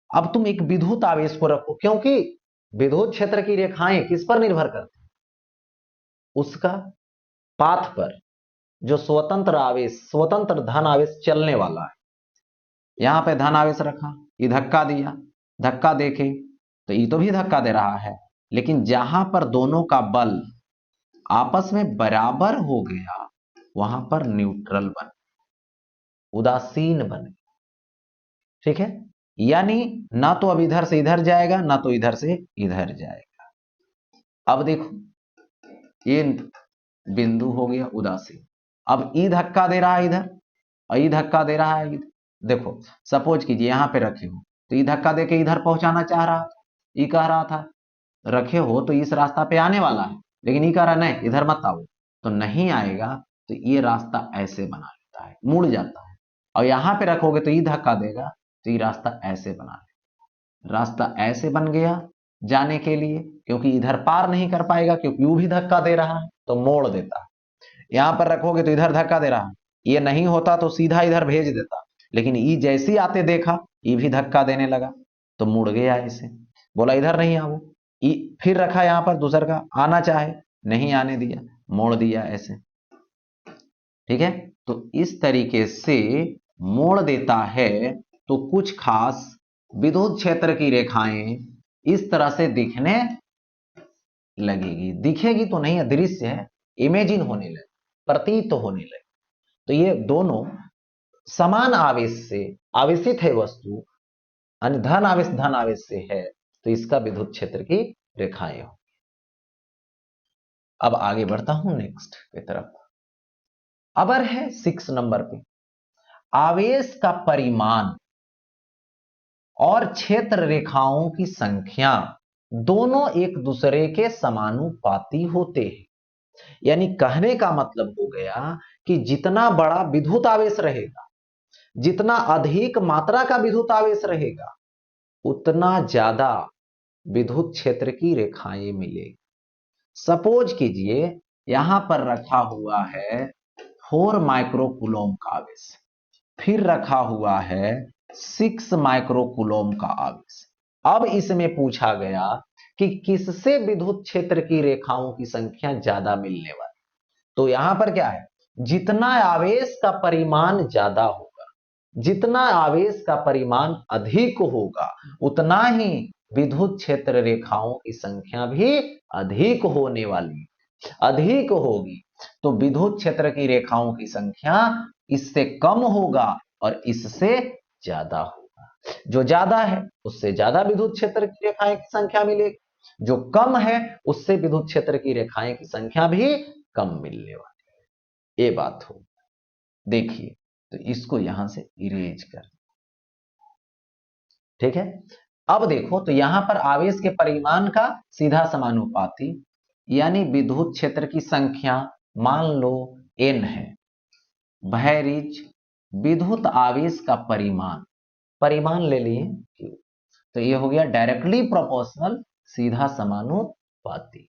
अब तुम एक विद्युत आवेश को रखो, क्योंकि विद्युत क्षेत्र की रेखाएं किस पर निर्भर करती हैं, उसका पाथ पर, जो स्वतंत्र आवेश स्वतंत्र धन आवेश चलने वाला है। यहां पे धन आवेश रखा, ये धक्का दिया, धक्का देके तो ये तो भी धक्का दे रहा है, लेकिन जहां पर दोनों का बल आपस में बराबर हो गया वहां पर न्यूट्रल बन, उदासीन बन। ठीक है, यानी ना तो अब इधर से इधर जाएगा ना तो इधर से इधर जाएगा। अब देखो ये बिंदु हो गया उदासीन, अब ई धक्का दे रहा है इधर और ई धक्का दे रहा है इधर। देखो सपोज कीजिए यहां पे रखे हो तो ई धक्का देके इधर पहुंचाना चाह रहा था, ई कह रहा था रखे हो तो इस रास्ता पे आने वाला है, लेकिन ये कह रहा नहीं इधर मत आओ, तो नहीं आएगा। तो ये रास्ता ऐसे बना लेता है, मुड़ जाता है, और यहां पे रखोगे तो ये धक्का देगा तो ये रास्ता ऐसे बना लेगा। रास्ता ऐसे बन गया जाने के लिए, क्योंकि इधर पार नहीं कर पाएगा, क्योंकि यू भी धक्का दे रहा है तो मोड़ देता है। यहां पर रखोगे तो इधर धक्का दे रहा है, ये नहीं होता तो सीधा इधर भेज देता, लेकिन ये जैसी आते देखा ये भी धक्का देने लगा तो मुड़ गया ऐसे, बोला इधर नहीं आओ। फिर रखा यहां पर दूसर का, आना चाहे नहीं आने दिया, मोड़ दिया ऐसे। ठीक है, तो इस तरीके से मोड़ देता है। तो कुछ खास विद्युत क्षेत्र की रेखाएं इस तरह से दिखने लगेगी, दिखेगी तो नहीं है, दृश्य है, इमेजिन होने लगे, प्रतीत होने लगे। तो ये दोनों समान आवेश से आवेशित है वस्तु, धन आवेश से है, तो इसका विद्युत क्षेत्र की रेखाएं हो। अब आगे बढ़ता हूं नेक्स्ट की तरफ। अबर है 6 नंबर पे, आवेश का परिमाण और क्षेत्र रेखाओं की संख्या दोनों एक दूसरे के समानुपाती होते हैं। यानी कहने का मतलब हो गया कि जितना बड़ा विद्युत आवेश रहेगा, जितना अधिक मात्रा का विद्युत आवेश रहेगा, उतना ज्यादा विद्युत क्षेत्र की रेखाएं मिलेगी। सपोज कीजिए यहां पर रखा हुआ है 4 माइक्रोकूलोम का आवेश, फिर रखा हुआ है 6 माइक्रोकूलोम का आवेश। अब इसमें पूछा गया कि किससे विद्युत क्षेत्र की रेखाओं की संख्या ज्यादा मिलने वाली। तो यहां पर क्या है, जितना आवेश का परिमाण ज्यादा होगा, जितना आवेश का परिमाण अधिक होगा, उतना ही विद्युत क्षेत्र रेखाओं की संख्या भी अधिक होने वाली, अधिक होगी। तो विद्युत क्षेत्र की रेखाओं की संख्या इससे कम होगा और इससे ज्यादा होगा। जो ज्यादा है उससे ज्यादा विद्युत क्षेत्र की रेखाएं की संख्या मिलेगी, जो कम है उससे विद्युत क्षेत्र की रेखाएं की संख्या भी कम मिलने वाली है। ये बात हो, देखिए तो इसको यहां से इरेज कर, ठीक है। अब देखो तो यहां पर आवेश के परिमाण का सीधा समानुपाती, यानी विद्युत क्षेत्र की संख्या मान लो n है, भैरिज विद्युत आवेश का परिमाण, परिमाण ले लिए Q, तो ये हो गया डायरेक्टली प्रोपोर्शनल, सीधा समानुपाती।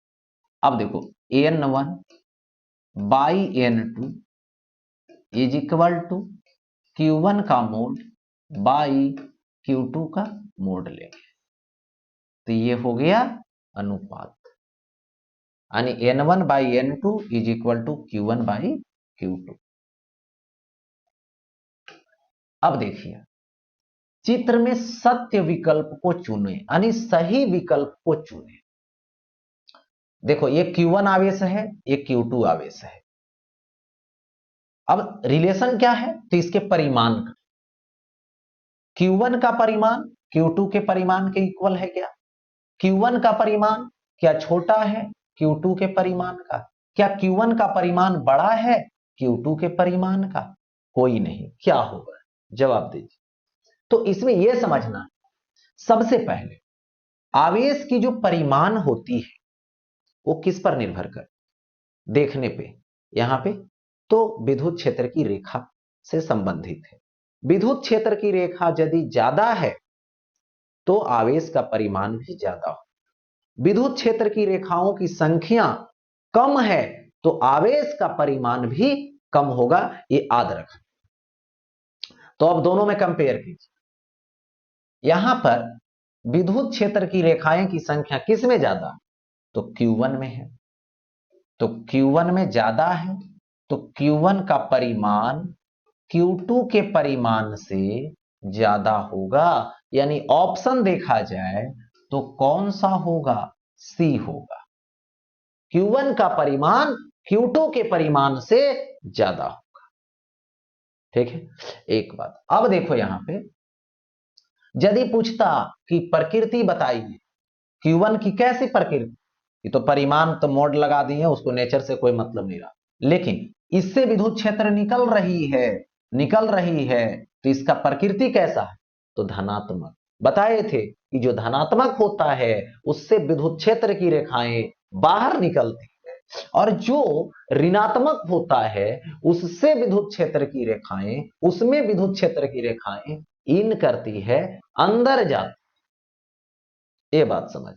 अब देखो n1 by n2 is equal to Q1 का मोड बाई Q2 का मोड लेंगे, तो ये हो गया अनुपात, यानी n1 by n2 is equal to Q1 by Q2। अब देखिए चित्र में सत्य विकल्प को चुने, यानी सही विकल्प को चुने। देखो ये Q1 आवेश है, ये Q2 आवेश है। अब रिलेशन क्या है, तो इसके परिमाण का, Q1 का परिमाण Q2 के परिमाण के इक्वल है क्या? Q1 का परिमाण क्या छोटा है Q2 के परिमाण का? क्या Q1 का परिमाण बड़ा है Q2 के परिमाण का? कोई नहीं, क्या होगा, जवाब दीजिए। तो इसमें यह समझना है, सबसे पहले आवेश की जो परिमाण होती है वो किस पर निर्भर कर, देखने पे यहां पे तो विद्युत क्षेत्र की रेखा से संबंधित है। विद्युत क्षेत्र की रेखा यदि ज्यादा है तो आवेश का परिमाण भी ज्यादा हो, विद्युत क्षेत्र की रेखाओं की संख्या कम है तो आवेश का परिमाण भी कम होगा, ये याद रखें। तो अब दोनों में कंपेयर कीजिए, यहां पर विद्युत क्षेत्र की रेखाएं की संख्या किस में ज्यादा, तो Q1 में है, तो Q1 में ज्यादा है, तो Q1 का परिमाण Q2 के परिमाण से ज्यादा होगा, यानी ऑप्शन देखा जाए तो कौन सा होगा, सी होगा, Q1 का परिमाण Q2 के परिमाण से ज्यादा होगा। ठीक है, एक बात। अब देखो यहां पे यदि पूछता कि प्रकृति बताइए Q1 की कैसी प्रकृति, ये तो परिमाण तो मोड लगा दिए, उसको नेचर से कोई मतलब नहीं रहा, लेकिन इससे विद्युत क्षेत्र निकल रही है तो इसका प्रकृति कैसा है, तो धनात्मक। बताए थे कि जो धनात्मक होता है उससे विद्युत क्षेत्र की रेखाएं बाहर निकलती है, और जो ऋणात्मक होता है उससे विद्युत क्षेत्र की रेखाएं, उसमें विद्युत क्षेत्र की रेखाएं इन करती है, अंदर जाती, ये बात समझ।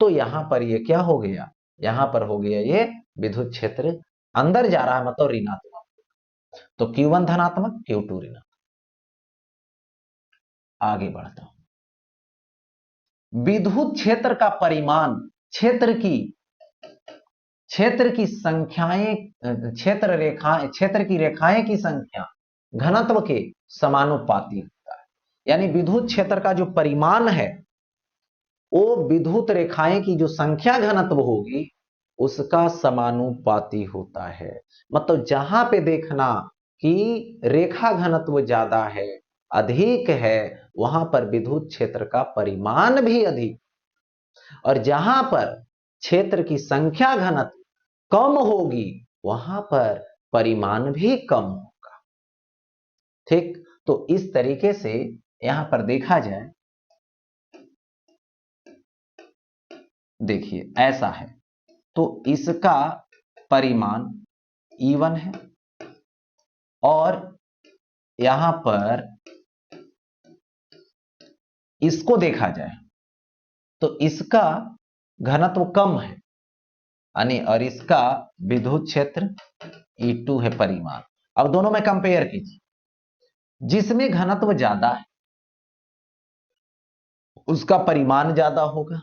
तो यहां पर ये क्या हो गया, यहां पर हो गया ये विद्युत क्षेत्र अंदर जा रहा है, मतलब ऋणात्मक, तो Q1 धनात्मक Q2 ऋणात्मक। आगे बढ़ता हूं, विद्युत क्षेत्र का परिमाण क्षेत्र की संख्याएं, क्षेत्र की रेखाएं की संख्या घनत्व के समानुपाती होता है, यानी विद्युत क्षेत्र का जो परिमाण है वो विद्युत रेखाएं की जो संख्या घनत्व होगी उसका समानुपाती होता है। मतलब जहां पे देखना कि रेखा घनत्व ज्यादा है, अधिक है, वहां पर विद्युत क्षेत्र का परिमाण भी अधिक, और जहां पर क्षेत्र की संख्या घनत्व कम होगी वहां पर परिमाण भी कम होगा। ठीक, तो इस तरीके से यहां पर देखा जाए, देखिए ऐसा है, तो इसका परिमाण E1 है, और यहां पर इसको देखा जाए तो इसका घनत्व कम है, यानी, और इसका विद्युत क्षेत्र E2 है परिमाण। अब दोनों में कंपेयर कीजिए, जिसमें घनत्व ज्यादा है उसका परिमाण ज्यादा होगा,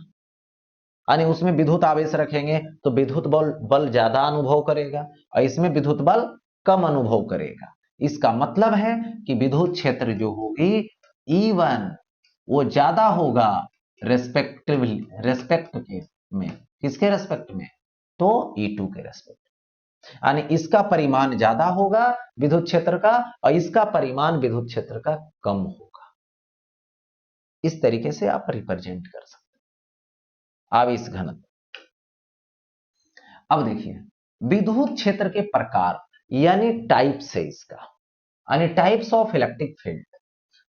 यानी उसमें विद्युत आवेश रखेंगे तो विद्युत बल ज्यादा अनुभव करेगा, और इसमें विद्युत बल कम अनुभव करेगा। इसका मतलब है कि विद्युत क्षेत्र जो होगी E1 वो ज्यादा होगा रेस्पेक्ट के में, किसके रेस्पेक्ट में, तो E2 के रेस्पेक्ट, यानी इसका परिमाण ज्यादा होगा विद्युत क्षेत्र का, और इसका परिमाण विद्युत क्षेत्र का कम होगा। इस तरीके से आप रिप्रेजेंट कर सकते हैं आवेश घनत्व। अब देखिए विद्युत क्षेत्र के प्रकार, यानी टाइप्स है इसका, यानी टाइप्स ऑफ इलेक्ट्रिक फील्ड।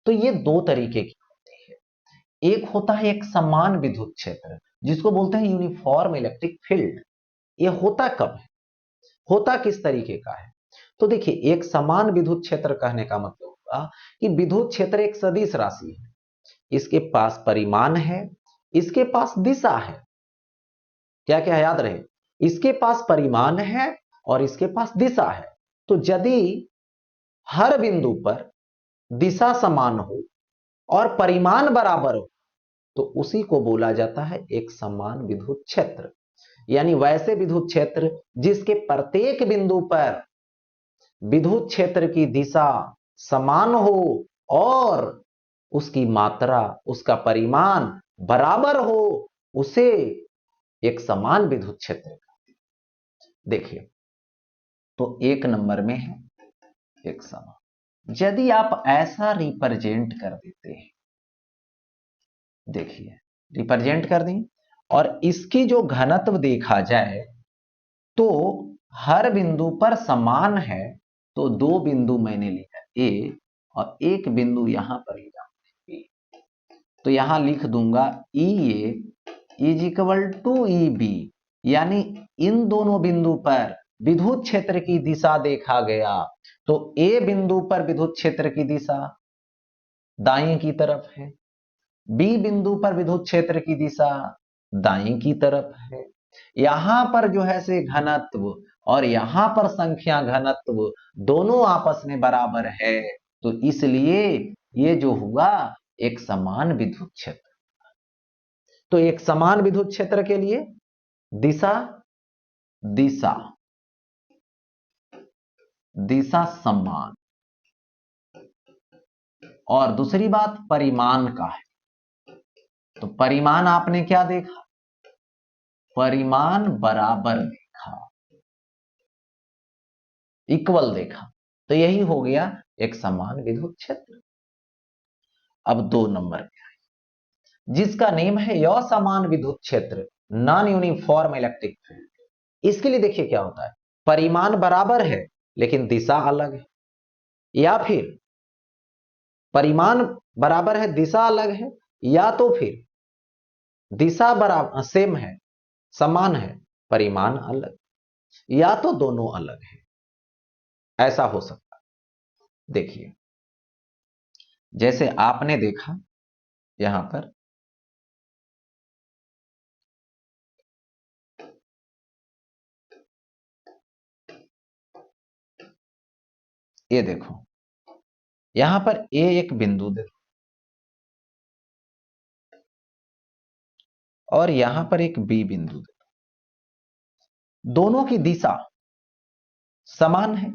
तो ये दो तरीके की होती है, एक होता है एक समान विद्युत क्षेत्र, जिसको बोलते हैं यूनिफॉर्म इलेक्ट्रिक फील्ड। ये होता कब है, होता किस तरीके का है? तो देखिए, एक समान विद्युत क्षेत्र कहने का मतलब होगा कि विद्युत क्षेत्र एक सदिश राशि है, इसके पास परिमाण है, इसके पास दिशा है। क्या क्या याद रहे, इसके पास परिमाण है और इसके पास दिशा है। तो यदि हर बिंदु पर दिशा समान हो और परिमाण बराबर हो तो उसी को बोला जाता है एक समान विद्युत क्षेत्र। यानी वैसे विद्युत क्षेत्र जिसके प्रत्येक बिंदु पर विद्युत क्षेत्र की दिशा समान हो और उसकी मात्रा, उसका परिमाण बराबर हो, उसे एक समान विद्युत क्षेत्र। देखिए, तो एक नंबर में है एक समान। यदि आप ऐसा रिप्रेजेंट कर देते हैं, देखिए रिप्रेजेंट कर दें और इसकी जो घनत्व देखा जाए तो हर बिंदु पर समान है, तो दो बिंदु मैंने लिया ए और एक बिंदु यहां पर लिया बी। तो यहां लिख दूंगा E A is equal to E B, यानी इन दोनों बिंदु पर विद्युत क्षेत्र की दिशा देखा गया तो ए बिंदु पर विद्युत क्षेत्र की दिशा दाएं की तरफ है, बी बिंदु पर विद्युत क्षेत्र की दिशा दाएं की तरफ है। यहां पर जो है से घनत्व और यहां पर संख्या घनत्व दोनों आपस में बराबर है, तो इसलिए ये जो हुआ एक समान विद्युत क्षेत्र। तो एक समान विद्युत क्षेत्र के लिए दिशा दिशा दिशा समान, और दूसरी बात परिमाण का है। तो परिमाण आपने क्या देखा, परिमाण बराबर देखा, इक्वल देखा, तो यही हो गया एक समान विद्युत क्षेत्र। अब दो नंबर पे आए जिसका नेम है असमान विद्युत क्षेत्र, नॉन यूनिफॉर्म इलेक्ट्रिक फील्ड। इसके लिए देखिए क्या होता है, परिमाण बराबर है लेकिन दिशा अलग है, या फिर परिमाण बराबर है दिशा अलग है, या तो फिर दिशा बराबर सेम है समान है परिमाण अलग, या तो दोनों अलग है, ऐसा हो सकता है। देखिए जैसे आपने देखा यहां पर ये देखो, यहां पर ए एक बिंदु देखो और यहां पर एक बी बिंदु देखो, दोनों की दिशा समान है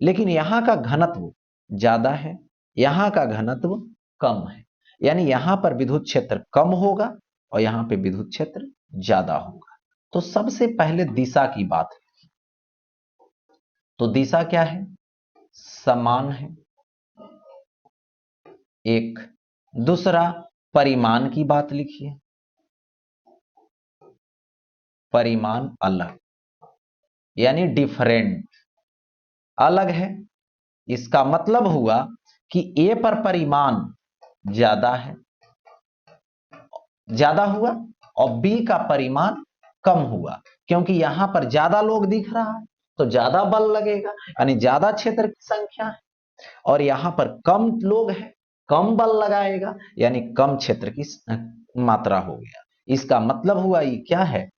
लेकिन यहां का घनत्व ज्यादा है, यहां का घनत्व कम है। यानी यहां पर विद्युत क्षेत्र कम होगा और यहां पे विद्युत क्षेत्र ज्यादा होगा। तो सबसे पहले दिशा की बात है, तो दिशा क्या है, समान है एक। दूसरा, परिमाण की बात लिखिए, परिमाण अलग यानी डिफरेंट, अलग है। इसका मतलब हुआ कि ए पर परिमाण ज्यादा है, ज्यादा हुआ, और बी का परिमाण कम हुआ, क्योंकि यहां पर ज्यादा लोग दिख रहा है तो ज्यादा बल लगेगा, यानी ज्यादा क्षेत्र की संख्या है, और यहां पर कम लोग हैं कम बल लगाएगा, यानी कम क्षेत्र की मात्रा हो गया। इसका मतलब हुआ ये क्या है,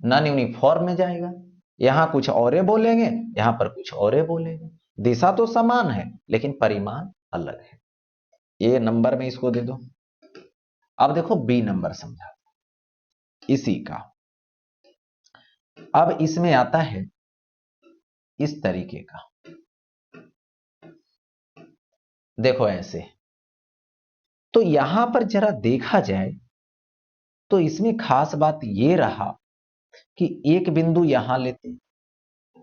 नॉन यूनिफॉर्म में जाएगा, यहां कुछ और बोलेंगे यहां पर कुछ और बोलेंगे। दिशा तो समान है लेकिन परिमाण अलग है। ए नंबर में इसको दे दो। अब देखो बी नंबर समझा इसी का। अब इसमें आता है इस तरीके का, देखो ऐसे। तो यहां पर जरा देखा जाए तो इसमें खास बात यह रहा कि एक बिंदु यहां लेते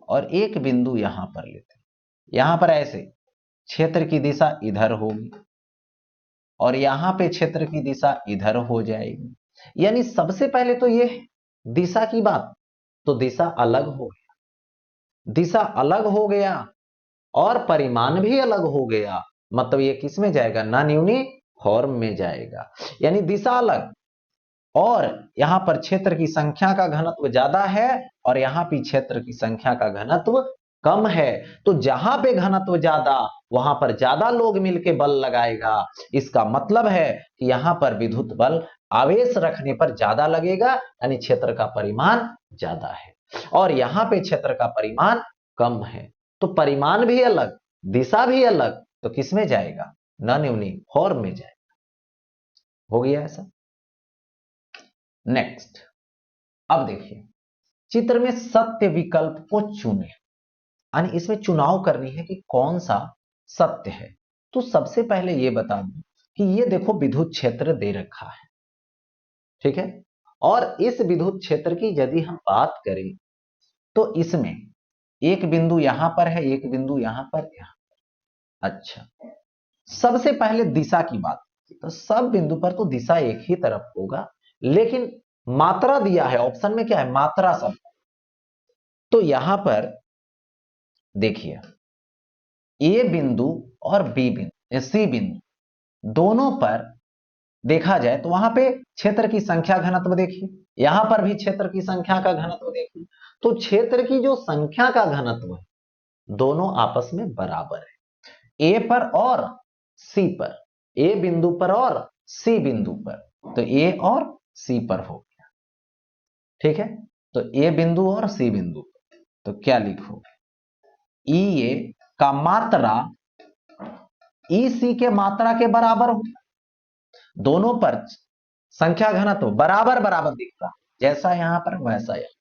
और एक बिंदु यहां पर लेते, यहां पर ऐसे क्षेत्र की दिशा इधर होगी और यहां पे क्षेत्र की दिशा इधर हो जाएगी। यानी सबसे पहले तो ये है दिशा की बात, तो दिशा अलग हो गया, दिशा अलग हो गया और परिमाण भी अलग हो गया। मतलब ये किस में जाएगा, नॉन यूनिफॉर्म फॉर्म में जाएगा, यानी दिशा अलग, और यहां पर क्षेत्र की संख्या का घनत्व ज्यादा है और यहां भी क्षेत्र की संख्या का घनत्व कम है। तो जहां पे घनत्व ज्यादा वहां पर ज्यादा लोग मिलके बल लगाएगा। इसका मतलब है कि यहां पर विद्युत बल आवेश रखने पर ज्यादा लगेगा, यानी क्षेत्र का परिमाण ज्यादा है, और यहां पे क्षेत्र का परिमाण कम है। तो परिमाण भी अलग, दिशा भी अलग, तो किसमें जाएगा? नॉन यूनिक फॉर्म में जाएगा। हो गया ऐसा। नेक्स्ट, अब देखिए चित्र में सत्य विकल्प को चुने, यानी इसमें चुनाव करनी है कि कौन सा सत्य है। तो सबसे पहले यह बता दूं कि ये देखो विद्युत क्षेत्र दे रखा है, ठीक है, और इस विद्युत क्षेत्र की यदि हम बात करें तो इसमें एक बिंदु यहां पर है, एक बिंदु यहां पर, यहां पर। अच्छा, सबसे पहले दिशा की बात, तो सब बिंदु पर तो दिशा एक ही तरफ होगा, लेकिन मात्रा दिया है ऑप्शन में, क्या है? मात्रा शब्द। तो यहां पर देखिए ए बिंदु और बी बिंदु, सी बिंदु, दोनों पर देखा जाए तो वहां पे क्षेत्र की संख्या घनत्व देखिए, यहां पर भी क्षेत्र की संख्या का घनत्व देखिए। तो क्षेत्र की जो संख्या का घनत्व है दोनों आपस में बराबर है, ए पर और सी पर, ए बिंदु पर और सी बिंदु पर। तो ए और सी पर हो गया, ठीक है। तो ए बिंदु और सी बिंदु पर, तो क्या लिखो? ई ए का मात्रा ई सी के मात्रा के बराबर हो, दोनों पर संख्या घनत्व बराबर बराबर दिख रहा, जैसा यहां पर वैसा यहां,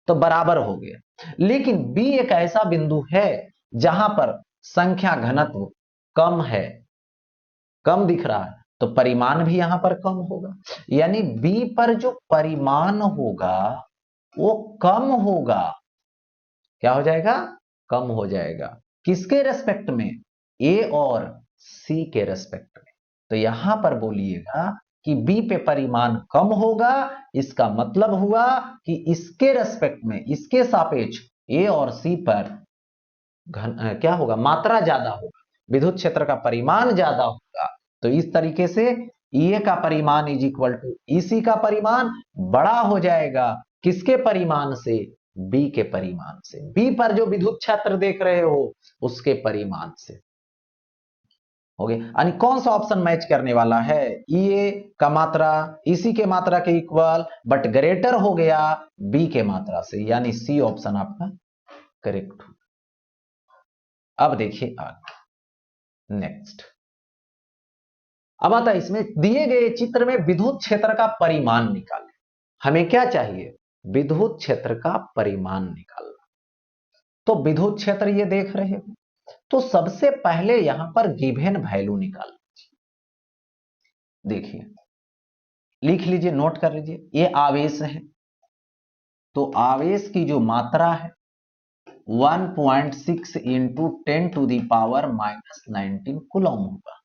तो बराबर हो गया। लेकिन बी एक ऐसा बिंदु है जहां पर संख्या घनत्व कम है, कम दिख रहा है, तो परिमाण भी यहां पर कम होगा, यानी बी पर जो परिमाण होगा वो कम होगा। क्या हो जाएगा? कम हो जाएगा। किसके रेस्पेक्ट में? ए और सी के रेस्पेक्ट में। तो यहां पर बोलिएगा कि बी पे परिमाण कम होगा, इसका मतलब हुआ कि इसके रेस्पेक्ट में, इसके सापेक्ष ए और सी पर क्या होगा? मात्रा ज्यादा होगा, विद्युत क्षेत्र का परिमाण ज्यादा होगा। तो इस तरीके से ए का परिमाण इज इक्वल टू ईसी का परिमाण बड़ा हो जाएगा। किसके परिमाण से? बी के परिमाण से, बी पर जो विद्युत क्षेत्र देख रहे हो उसके परिमाण से। हो गया, यानी कौन सा ऑप्शन मैच करने वाला है? ए का मात्रा इसी के मात्रा के इक्वल बट ग्रेटर हो गया बी के मात्रा से, यानी सी ऑप्शन आपका करेक्ट हो। अब देखिए आगे, नेक्स्ट। अब आता है इसमें दिए गए चित्र में विद्युत क्षेत्र का परिमाण निकालें। हमें क्या चाहिए? विद्युत क्षेत्र का परिमाण निकालना। तो विद्युत क्षेत्र ये देख रहे हो, तो सबसे पहले यहां पर गिवन वैल्यू निकाल लीजिए। देखिए लिख लीजिए, नोट कर लीजिए, ये आवेश है, तो आवेश की जो मात्रा है 1.6 into 10 to the power -19 coulomb होगा।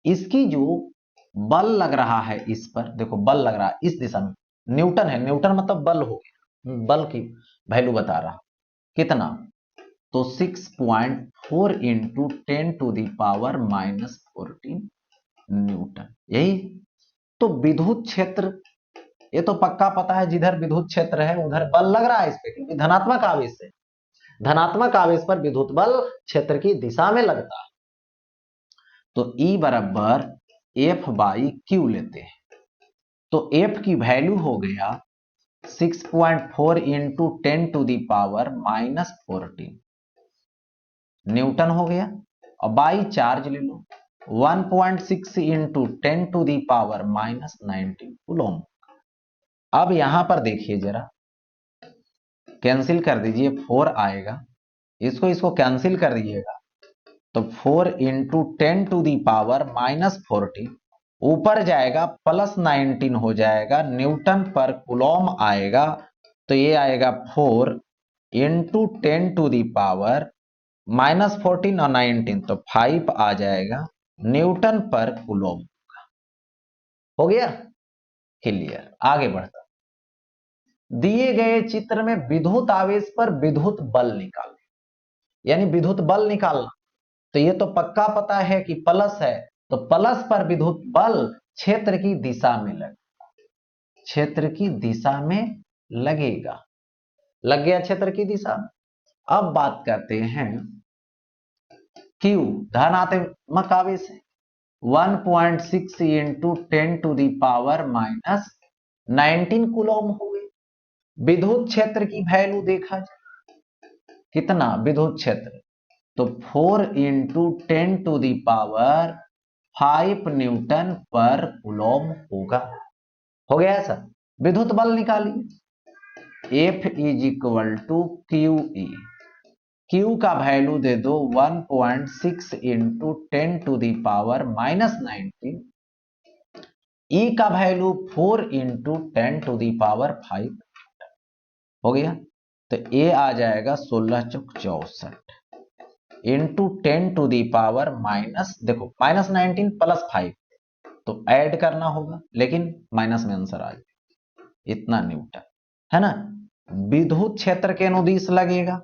इसकी जो बल लग रहा है इस पर, देखो बल लग रहा है इस दिशा में, न्यूटन है, न्यूटन मतलब बल हो गया, बल की वैल्यू बता रहा कितना, तो 6.4 into 10 to the power -14 newton. यही तो विद्युत क्षेत्र, ये तो पक्का पता है जिधर विद्युत क्षेत्र है उधर बल लग रहा है इस पे, क्योंकि धनात्मक आवेश है, धनात्मक आवेश पर विद्युत बल क्षेत्र की दिशा में लगता है। तो E बराबर F बाई Q लेते हैं, तो F की वैल्यू हो गया 6.4 into 10 to the power -14 newton हो गया, और बाई चार्ज ले लो 1.6 into 10 to the power -19 coulomb. अब यहां पर देखिए जरा, कैंसिल कर दीजिए, 4 आएगा, इसको कैंसिल कर दीजिएगा, तो 4 इंटू 10 टू दी पावर -14 ऊपर जाएगा +19 हो जाएगा, न्यूटन पर कूलम आएगा। तो ये आएगा 4 इंटू 10 टू दी पावर -14 और 19, तो 5 आ जाएगा न्यूटन पर कूलम। हो गया क्लियर। आगे बढ़ता, दिए गए चित्र में विद्युत आवेश पर विद्युत बल निकालें, यानी विद्युत बल निकालना। तो ये तो पक्का पता है कि प्लस है, तो प्लस पर विद्युत बल क्षेत्र की दिशा में लगेगा, क्षेत्र की दिशा में लगेगा, लग गया क्षेत्र की दिशा में। अब बात करते हैं Q, धनात्मक आवेश है, 1.6 इंटू 10⁻⁻19 कूलम हो गए। विद्युत क्षेत्र की वैल्यू देखा जाए, कितना विद्युत क्षेत्र, तो 4 इंटू 10⁻5 न्यूटन पर कूलम होगा। हो गया ऐसा। विद्युत बल निकालिए, F is equal to Q E, Q का वैल्यू दे दो 1.6 इंटू 10⁻⁻19, E का वैल्यू 4 इंटू 10⁻5 हो गया। तो A आ जाएगा 16 चौक 64 इंटू 10⁻⁻, देखो -19 प्लस 5 तो ऐड करना होगा, लेकिन माइनस में आंसर आ जाएगा, इतना न्यूटन है ना। विद्युत क्षेत्र के अनुदिश लगेगा,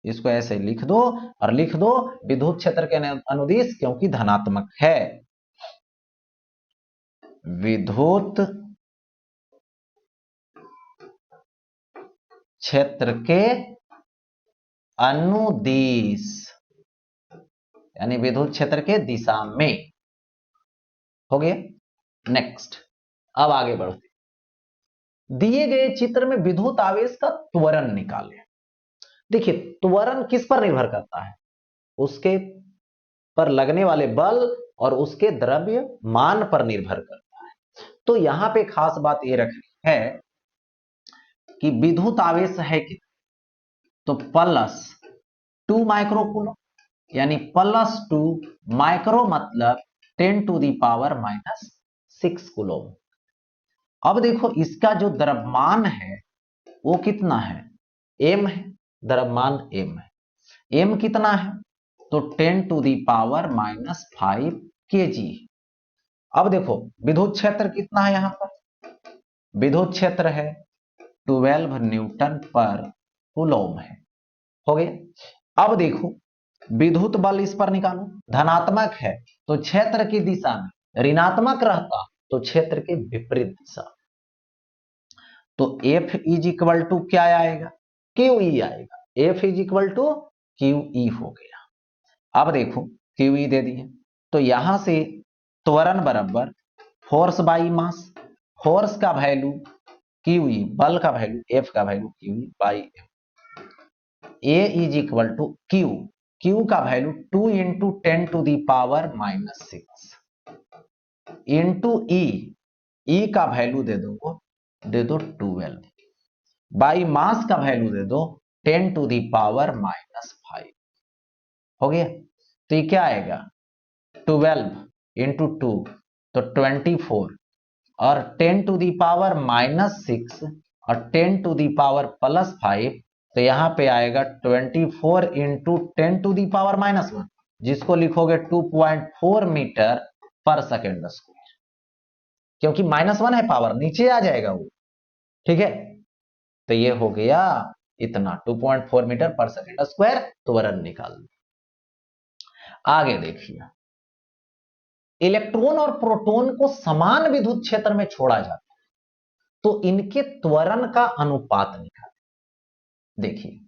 इसको ऐसे लिख दो और लिख दो विद्युत क्षेत्र के अनुदिश, क्योंकि धनात्मक है। विद्युत क्षेत्र के अनुदिश यानी विद्युत क्षेत्र के दिशा में। हो गया। नेक्स्ट, अब आगे बढ़ते, दिए गए चित्र में विद्युत आवेश का त्वरण निकालें। देखिए, त्वरण किस पर निर्भर करता है, उसके पर लगने वाले बल और उसके द्रव्यमान पर निर्भर करता है। तो यहां पे खास बात ये रखनी है कि विद्युत आवेश है कि तो +2 माइक्रो कूलम, यानी +2 माइक्रो मतलब 10⁻⁻6 कूलम। अब देखो इसका जो द्रव्यमान है वो कितना है, m है, द्रव्यमान m है। m कितना है, तो 10⁻⁻5 kg। अब देखो विद्युत क्षेत्र कितना है, यहां पर विद्युत क्षेत्र है 12 न्यूटन पर कूलम है। हो गया। अब देखो विद्युत बल इस पर निकालो, धनात्मक है तो क्षेत्र की दिशा में, ऋणात्मक रहता तो क्षेत्र के विपरीत दिशा। तो F इज इक्वल टू क्या आएगा, QE आएगा, F is equal to QE हो गया। अब देखो QE दे दिए, तो यहां से त्वरण बराबर फोर्स बाई मास, फोर्स का वैल्यू QE, बल का वैल्यू F का value QE by M। A is equal to Q का वैल्यू 2 इंटू 10⁻⁻6 इंटू E का वैल्यू दे दो 12 बाई मास का वैल्यू दे दो 10⁻⁻5। हो गया। तो ये क्या आएगा, 12 इंटू 2 तो 24 और 10⁻⁻6 और 10⁻+5, तो यहां पे आएगा 24 इंटू 10⁻⁻1, जिसको लिखोगे 2.4 मीटर पर सेकेंड स्क्वायर, क्योंकि -1 है पावर, नीचे आ जाएगा वो। ठीक है, तो ये हो गया इतना 2.4 मीटर पर सेकेंड स्क्वायर त्वरण निकाल। आगे देखिए, इलेक्ट्रॉन और प्रोटॉन को समान विद्युत क्षेत्र में छोड़ा जाता है, तो इनके त्वरण का अनुपात निकालें। देखिए,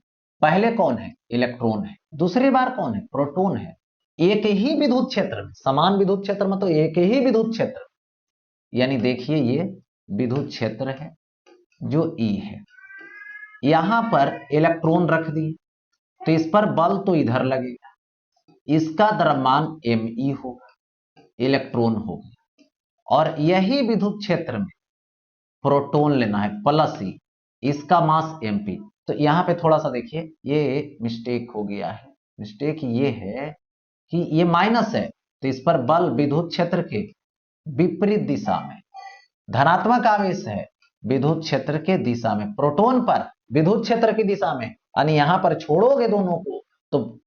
पहले कौन है, इलेक्ट्रॉन है, दूसरी बार कौन है, प्रोटॉन है। एक ही विद्युत क्षेत्र में, समान विद्युत क्षेत्र में, तो एक ही विद्युत क्षेत्र, यानी देखिए ये विद्युत क्षेत्र है जो E है, यहां पर इलेक्ट्रॉन रख दिए, तो इस पर बल तो इधर लगेगा, इसका द्रव्यमान Me होगा, इलेक्ट्रॉन होगा, और यही विद्युत क्षेत्र में प्रोटॉन लेना है +E, इसका मास Mp। तो यहां पे थोड़ा सा देखिए ये मिस्टेक हो गया है, मिस्टेक ये है कि ये माइनस है, तो इस पर बल विद्युत क्षेत्र के विपरीत दिशा में, धनात्मक आवेश है विद्युत क्षेत्र के दिशा में, प्रोटॉन पर विद्युत क्षेत्र की दिशा में, यानी यहां पर छोड़ोगे दोनों को तो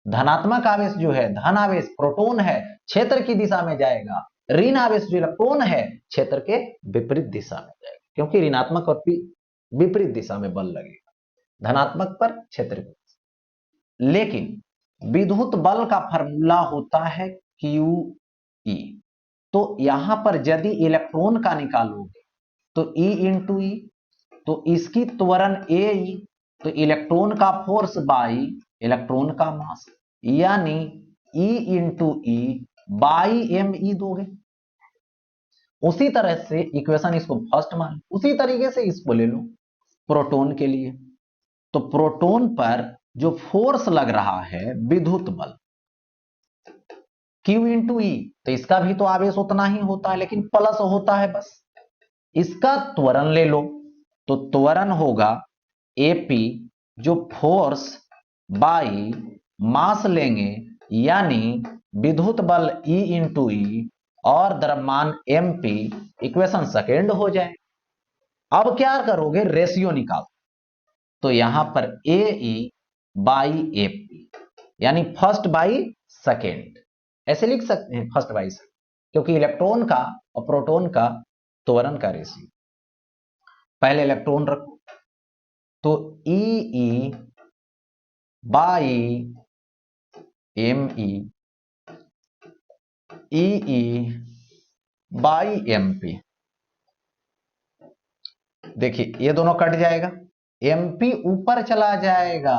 धनात्मक आवेश जो है, धन आवेश प्रोटॉन है, क्षेत्र की दिशा में जाएगा, ऋण आवेश जो इलेक्ट्रॉन है क्षेत्र के विपरीत दिशा में जाएगा, क्योंकि ऋणात्मक और विपरीत दिशा में बल लगेगा, धनात्मक पर क्षेत्र की। लेकिन विद्युत बल का फॉर्मूला होता है Q ई। तो यहां पर यदि इलेक्ट्रॉन का निकालोगे तो E इंटू ई, तो इसकी त्वरण ए ई, तो इलेक्ट्रॉन का फोर्स बाई इलेक्ट्रॉन का मास, यानी E into E by M E दोगे। उसी तरह से इक्वेशन इसको फर्स्ट मान, उसी तरीके से इसको ले लो प्रोटॉन के लिए। तो प्रोटॉन पर जो फोर्स लग रहा है विद्युत बल Q इंटू ई, तो इसका भी तो आवेश उतना ही होता है लेकिन प्लस होता है बस। इसका त्वरण ले लो तो त्वरण होगा एपी, जो फोर्स बाई मास लेंगे, यानी विद्युत बल E इंटू ई और द्रव्यमान mp, इक्वेशन सेकेंड हो जाए। अब क्या करोगे, रेशियो निकाल, तो यहां पर ए ई बाई एपी, यानी फर्स्ट बाई सेकेंड, ऐसे लिख सकते हैं फर्स्ट बाई सेकेंड, क्योंकि इलेक्ट्रॉन का और प्रोटॉन का त्वरण का रेशियो। पहले इलेक्ट्रॉन रखो तो E by M E by M P. देखिए ये दोनों कट जाएगा, एमपी ऊपर चला जाएगा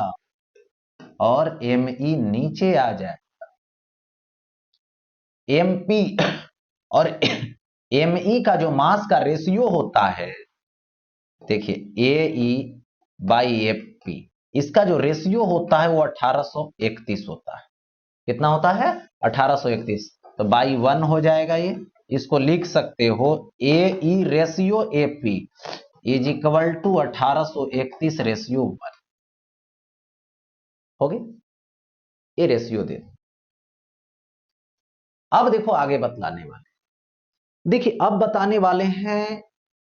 और एमई नीचे आ जाएगा। एमपी और एमई का जो मास का रेशियो होता है, देखिए ए ई बाई एफ पी, इसका जो रेशियो होता है वो 1831 होता है। कितना होता है, 1831, तो बाई 1 हो जाएगा। ये इसको लिख सकते हो A E ratio A P is equal to 1831 ratio 1। हो गई, ये रेशियो दे दो। अब देखो आगे बतलाने वाले, देखिए अब बताने वाले हैं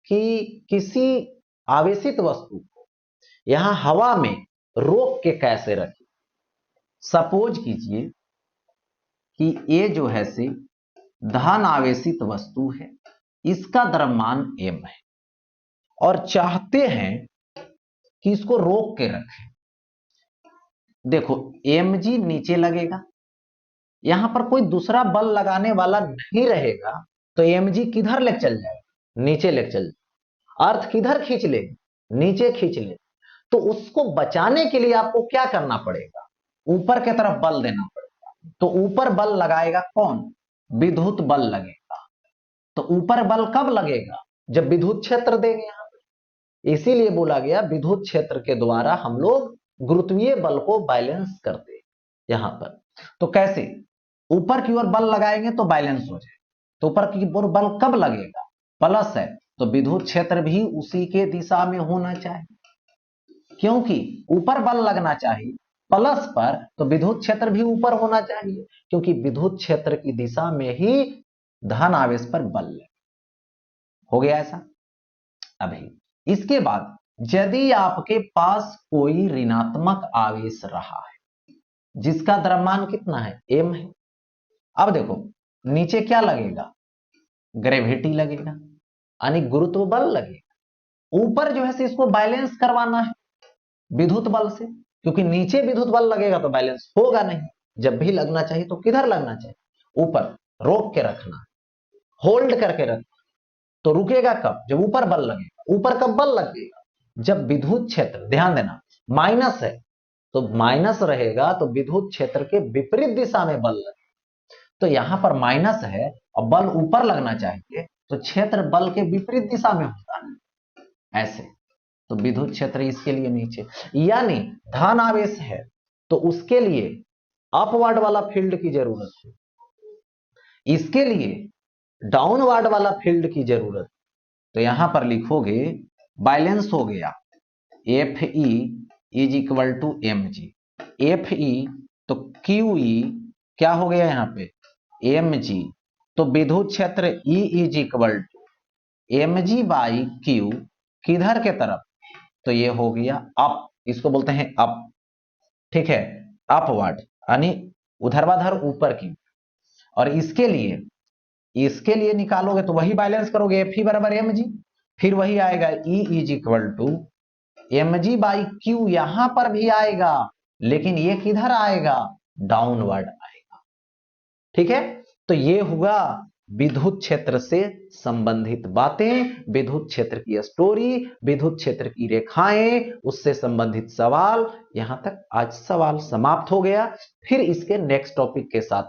कि किसी आवेशित वस्तु को यहां हवा में रोक के कैसे रखें। सपोज कीजिए कि ये जो है से धन आवेशित वस्तु है, इसका द्रव्यमान m है और चाहते हैं कि इसको रोक के रखें। देखो mg नीचे लगेगा, यहां पर कोई दूसरा बल लगाने वाला नहीं रहेगा, तो mg किधर ले चल जाएगा, नीचे ले चल जाएगा। अर्थ किधर खींच ले, नीचे खींच ले। तो उसको बचाने के लिए आपको क्या करना पड़ेगा, ऊपर की तरफ बल देना पड़ेगा। तो ऊपर बल लगाएगा कौन, विद्युत बल लगेगा। तो ऊपर बल कब लगेगा, जब विद्युत क्षेत्र देंगे यहां पर। इसीलिए बोला गया विद्युत क्षेत्र के द्वारा हम लोग गुरुत्वीय बल को बैलेंस करते हैं यहां पर। तो कैसे, ऊपर की ओर बल लगाएंगे तो बैलेंस हो जाए। तो ऊपर की ओर बल कब लगेगा, प्लस है, तो विद्युत क्षेत्र भी उसी के दिशा में होना चाहिए, क्योंकि ऊपर बल लगना चाहिए प्लस पर, तो विद्युत क्षेत्र भी ऊपर होना चाहिए, क्योंकि विद्युत क्षेत्र की दिशा में ही धन आवेश पर बल लगे। हो गया ऐसा। अभी इसके बाद यदि आपके पास कोई ऋणात्मक आवेश रहा है जिसका द्रव्यमान कितना है, m है। अब देखो नीचे क्या लगेगा, ग्रेविटी लगेगा, यानी गुरुत्व बल लगेगा। ऊपर जो है इसको बैलेंस करवाना है विद्युत बल से, क्योंकि नीचे विद्युत बल लगेगा तो बैलेंस होगा नहीं। जब भी लगना चाहिए तो किधर लगना चाहिए, ऊपर, रोक के रखना, होल्ड करके रखना। तो रुकेगा कब, जब ऊपर बल लगेगा। ऊपर कब बल लगेगा, जब विद्युत क्षेत्र, ध्यान देना माइनस है तो माइनस रहेगा, तो विद्युत क्षेत्र के विपरीत दिशा में बल लगेगा। तो यहां पर माइनस है और बल ऊपर लगना चाहिए, तो क्षेत्र बल के विपरीत दिशा में होता है ऐसे। तो विद्युत क्षेत्र इसके लिए नीचे, यानी धन आवेश है तो उसके लिए अपवर्ड वाला फील्ड की जरूरत है, इसके लिए डाउनवर्ड वाला फील्ड की जरूरत। तो यहां पर लिखोगे बैलेंस हो गया F E is equal to M G. F E तो क्यू ई क्या हो गया यहां पे, एम जी। तो विद्युत क्षेत्र E is equal to M G by Q, किधर के तरफ, तो ये हो गया अप, इसको बोलते हैं अप, ठीक है, अपवर्ड, यानी ऊर्ध्वाधर ऊपर की। और इसके लिए निकालोगे तो वही बैलेंस करोगे, एफ ई बराबर एम जी, फिर वही आएगा E is equal to M G by Q. यहां पर भी आएगा लेकिन ये किधर आएगा, डाउनवर्ड आएगा, ठीक है। तो ये हुआ विद्युत क्षेत्र से संबंधित बातें, विद्युत क्षेत्र की स्टोरी, विद्युत क्षेत्र की रेखाएं, उससे संबंधित सवाल। यहां तक आज सवाल समाप्त हो गया। फिर इसके नेक्स्ट टॉपिक के साथ